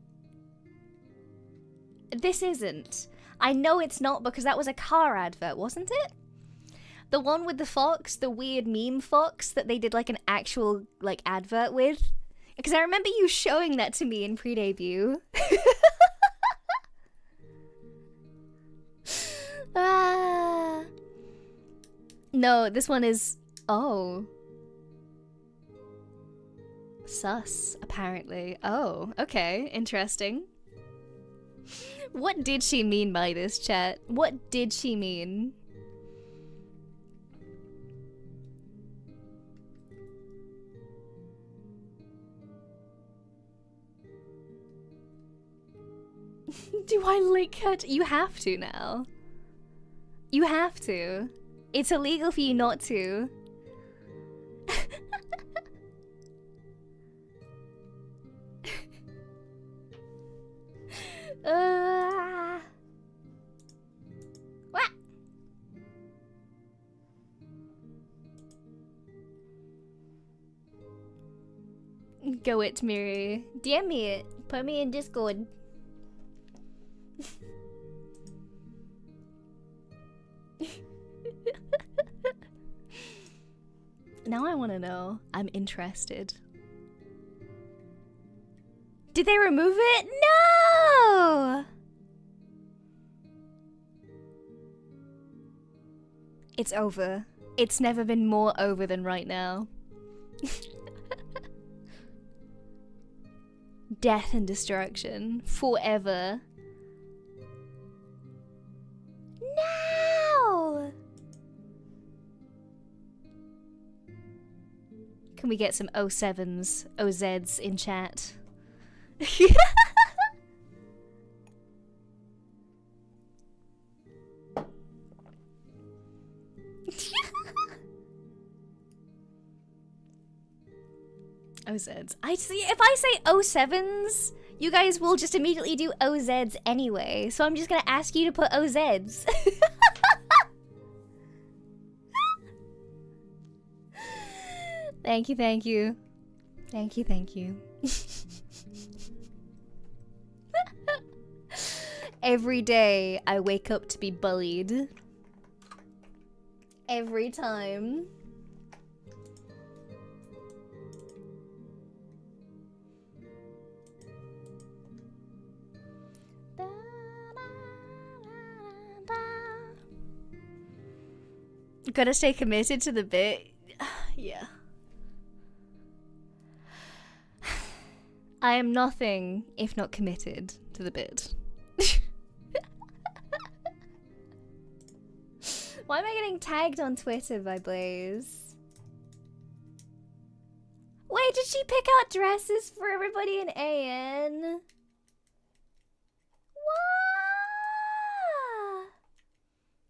A: This isn't. I know it's not because that was a car advert, wasn't it? The one with the fox, the weird meme fox that they did like an actual like advert with. Because I remember you showing that to me in pre-debut. No, this one is... Oh. Sus, apparently. Oh, okay. Interesting. What did she mean by this, chat? What did she mean? Do I like her? You have to now. You have to. It's illegal for you not to. What? Go it, MIRRI. DM me it. Put me in Discord. Now I want to know. I'm interested. Did they remove it? No! It's over. It's never been more over than right now. Death and destruction. Forever. No! Can we get some 07s, OZs in chat? OZs. I see. If I say 07s, you guys will just immediately do OZs anyway. So I'm just gonna ask you to put OZs. Thank you, thank you. Thank you, thank you. Every day I wake up to be bullied. Every time. Gotta stay committed to the bit. Yeah. I am nothing if not committed to the bit. Why am I getting tagged on Twitter by Blaze? Wait, did she pick out dresses for everybody in AN? Wow!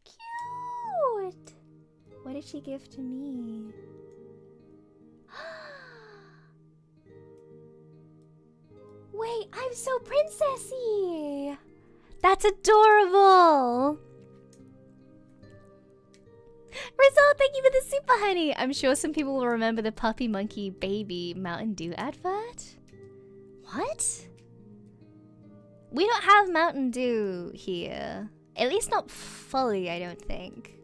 A: Cute! What did she give to me? Wait, I'm so princessy! That's adorable. Rizal, thank you for the super honey. I'm sure some people will remember the Puppy Monkey Baby Mountain Dew advert. What? We don't have Mountain Dew here. At least not fully, I don't think.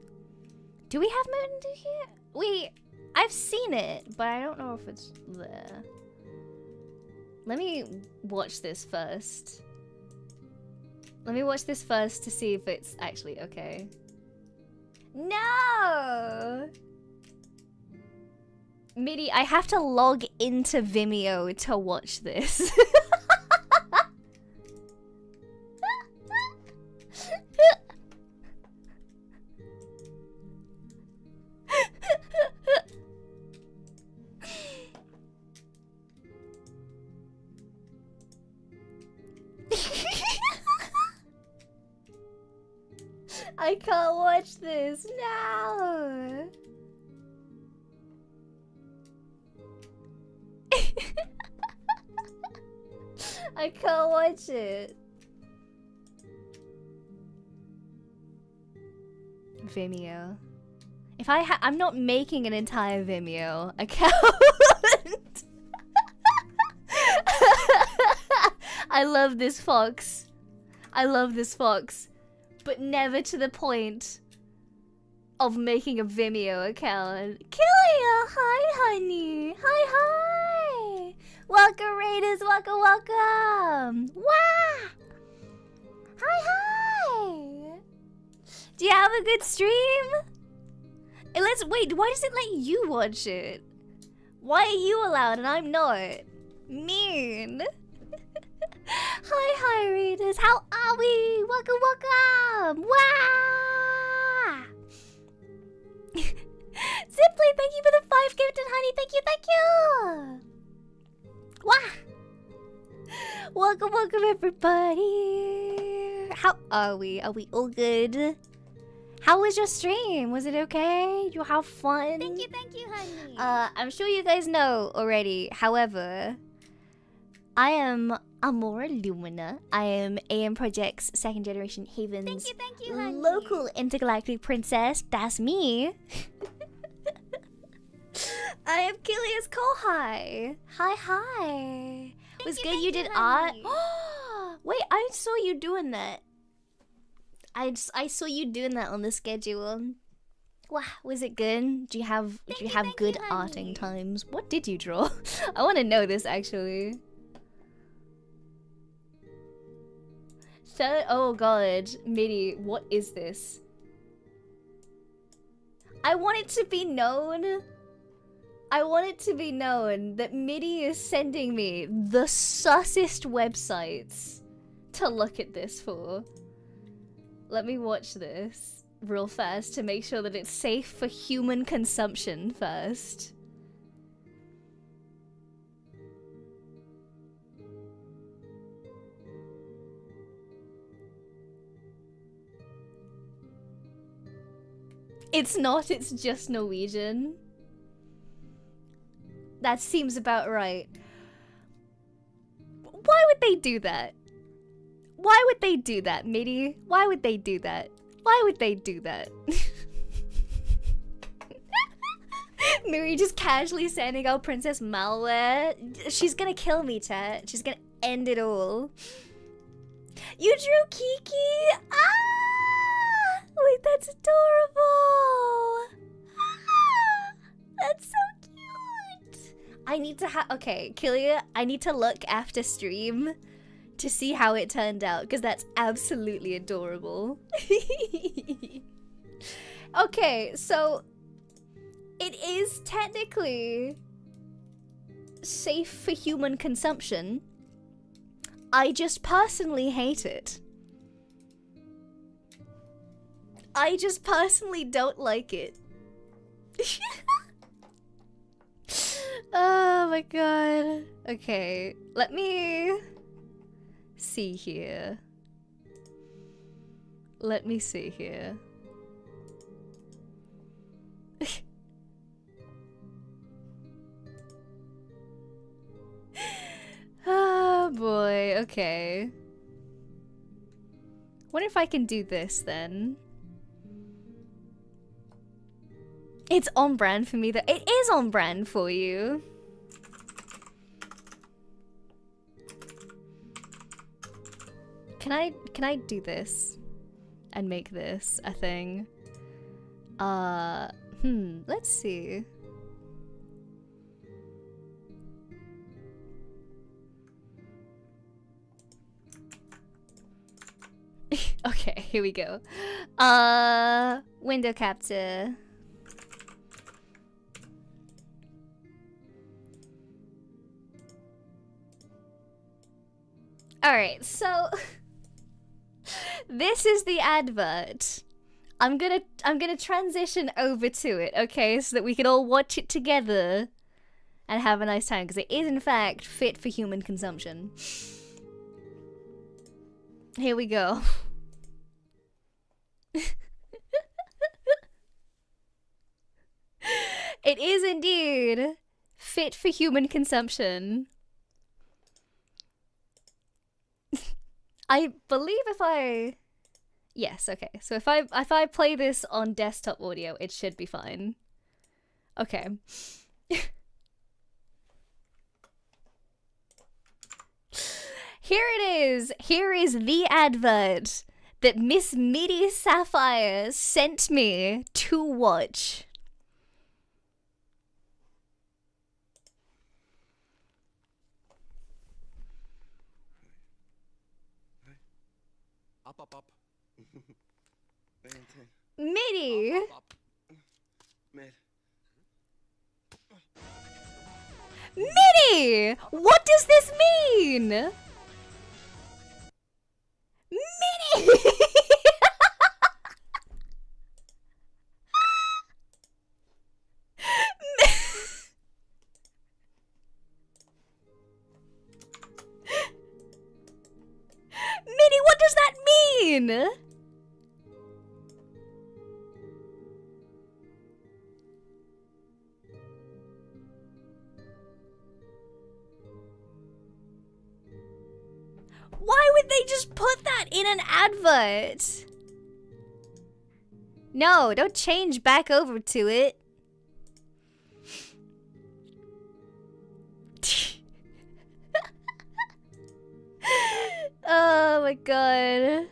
A: Do we have Mountain Dew here? I've seen it, but I don't know if it's there. Let me watch this first. Let me watch this first to see if it's actually okay. No! MIRRI, I have to log into Vimeo to watch this. I can't watch this now. I can't watch it. Vimeo. If I'm not making an entire Vimeo account. I love this fox. I love this fox. But never to the point of making a Vimeo account. Killia, hi honey. Hi hi. Welcome Raiders, welcome, welcome. Wow. Hi hi. Do you have a good stream? Wait, why does it let you watch it? Why are you allowed and I'm not? Mean. Hi, hi, readers. How are we? Welcome, welcome. Wow. Simply, thank you for the 5 gifted honey. Thank you, thank you. Wow. Welcome, welcome, everybody. How are we? Are we all good? How was your stream? Was it okay? Did you have fun?
B: Thank you, honey.
A: I'm sure you guys know already. However, I am Amora Lumina. I am AM Project's 2nd generation Haven's
B: Thank you, honey.
A: local intergalactic princess. That's me. I am Killia's Kohai. Hi, hi. Was good you did art? Wait, I saw you doing that. I saw you doing that on the schedule. Wow, was it good? Do you have good arting times? What did you draw? I want to know this actually. Oh god, MIRRI, what is this? I want it to be known. I want it to be known that MIRRI is sending me the sussest websites to look at this for. Let me watch this real fast to make sure that it's safe for human consumption first. It's not, it's just Norwegian. That seems about right. Why would they do that? Why would they do that, MIRRI? Why would they do that? Why would they do that? MIRRI just casually sending out Princess Malware. She's gonna kill me, chat. She's gonna end it all. You drew Kiki? Ah! Wait, that's adorable. Ah, that's so cute. I need to okay, Killia, I need to look after stream to see how it turned out, because that's absolutely adorable. Okay, so it is technically safe for human consumption. I just personally hate it. I just personally don't like it. Oh my god. Okay, let me see here. Let me see here. Oh boy, okay. Wonder if I can do this then. It's on brand for me though. It is on brand for you. Can I do this and make this a thing? Let's see. Okay, here we go. Window capture. Alright, so this is the advert. I'm gonna transition over to it, okay, so that we can all watch it together and have a nice time, because it is in fact fit for human consumption. Here we go. It is indeed fit for human consumption. I believe if I... Yes, okay. So if I play this on desktop audio, it should be fine. Okay. Here it is. Here is the advert that Miss MIRRI SAFFIRE sent me to watch.
B: Up.
A: MIRRI!
B: Up. Mid.
A: MIRRI! What does this mean? MIRRI! MIRRI, what does that mean? Why would they just put that in an advert? No, don't change back over to it. Oh my god.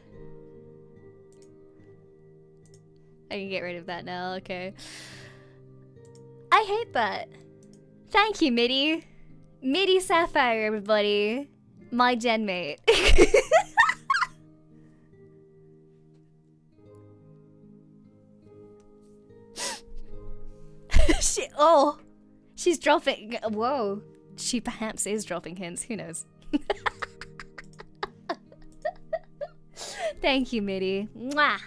A: I can get rid of that now, okay. I hate that. Thank you, MIRRI. MIRRI SAFFIRE, everybody. My genmate. She's dropping. Whoa. She perhaps is dropping hints. Who knows? Thank you, MIRRI. Mwah.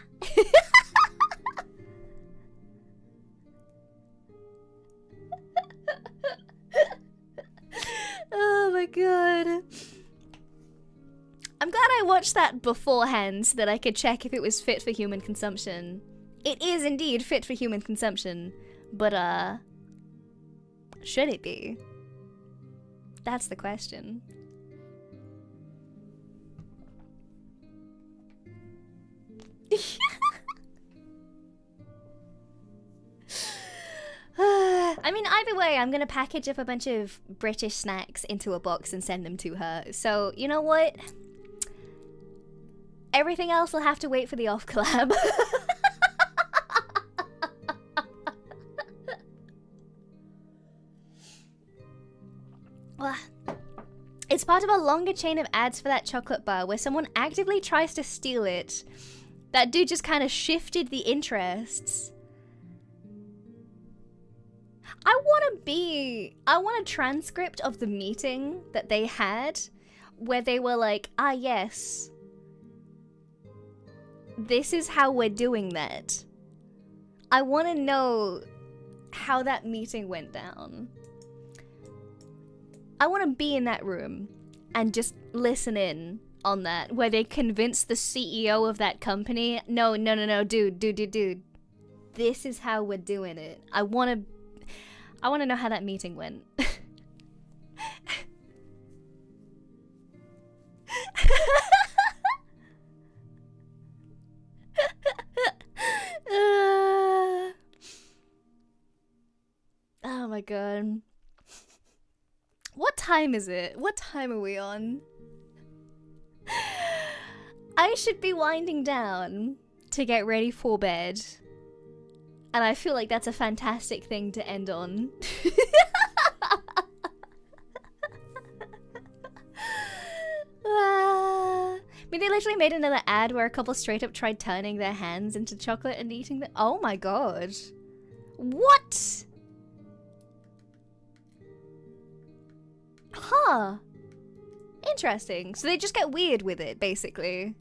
A: Oh my god. I'm glad I watched that beforehand so that I could check if it was fit for human consumption. It is indeed fit for human consumption, but should it be? That's the question. I mean, either way, I'm gonna package up a bunch of British snacks into a box and send them to her. So, you know what? Everything else will have to wait for the off collab. It's part of a longer chain of ads for that chocolate bar where someone actively tries to steal it. That dude just kind of shifted the interests. I want a transcript of the meeting that they had where they were like, ah yes, this is how we're doing that. I want to know how that meeting went down. I want to be in that room and just listen in on that, where they convince the CEO of that company, no, dude. This is how we're doing it. I want to know how that meeting went. my god. What time is it? What time are we on? I should be winding down to get ready for bed. And I feel like that's a fantastic thing to end on. I mean, they literally made another ad where a couple straight up tried turning their hands into chocolate and eating them. Oh my god. What? Huh. Interesting. So they just get weird with it, basically.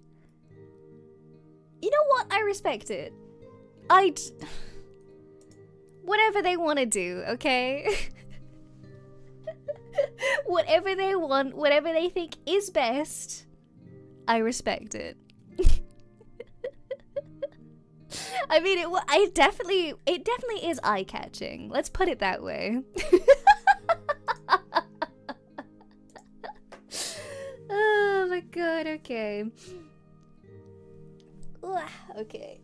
A: You know what? I respect it. Whatever they want to do, okay? Whatever they want, whatever they think is best, I respect it. I mean, it definitely is eye-catching. Let's put it that way. Oh my god, okay. Okay.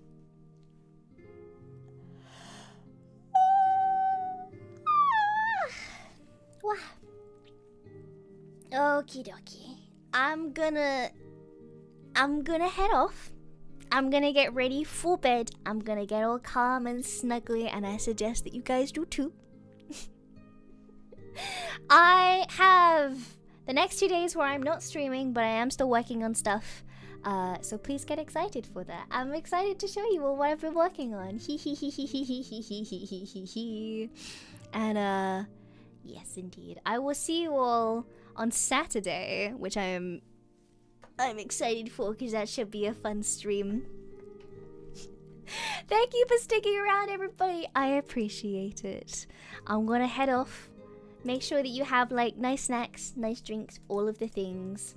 A: Okie dokie. I'm gonna head off. I'm gonna get ready for bed. I'm gonna get all calm and snuggly, and I suggest that you guys do too. I have the next 2 days where I'm not streaming, but I am still working on stuff. So please get excited for that. I'm excited to show you all what I've been working on. And yes indeed. I will see you all on Saturday, which I'm excited for because that should be a fun stream. Thank you for sticking around, everybody. I appreciate it. I'm gonna head off. Make sure that you have like nice snacks, nice drinks, all of the things.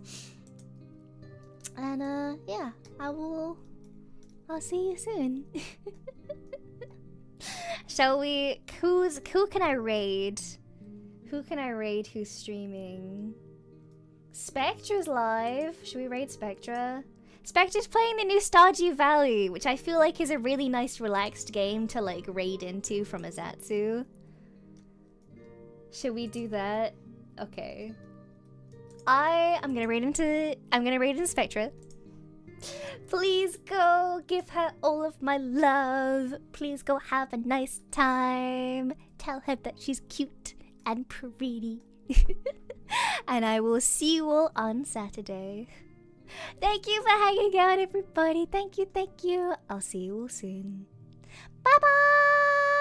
A: And yeah, I'll see you soon. Shall we? Who can I raid? Who can I raid who's streaming? Spectra's live. Should we raid Spectra? Spectra's playing the new Stardew Valley, which I feel like is a really nice relaxed game to like raid into from a ZATSU. Should we do that? Okay. I'm gonna raid into Spectra. Please go give her all of my love. Please go have a nice time. Tell her that she's cute and pretty. And I will see you all on Saturday. Thank you for hanging out, everybody. Thank you, thank you. I'll see you all soon. Bye bye.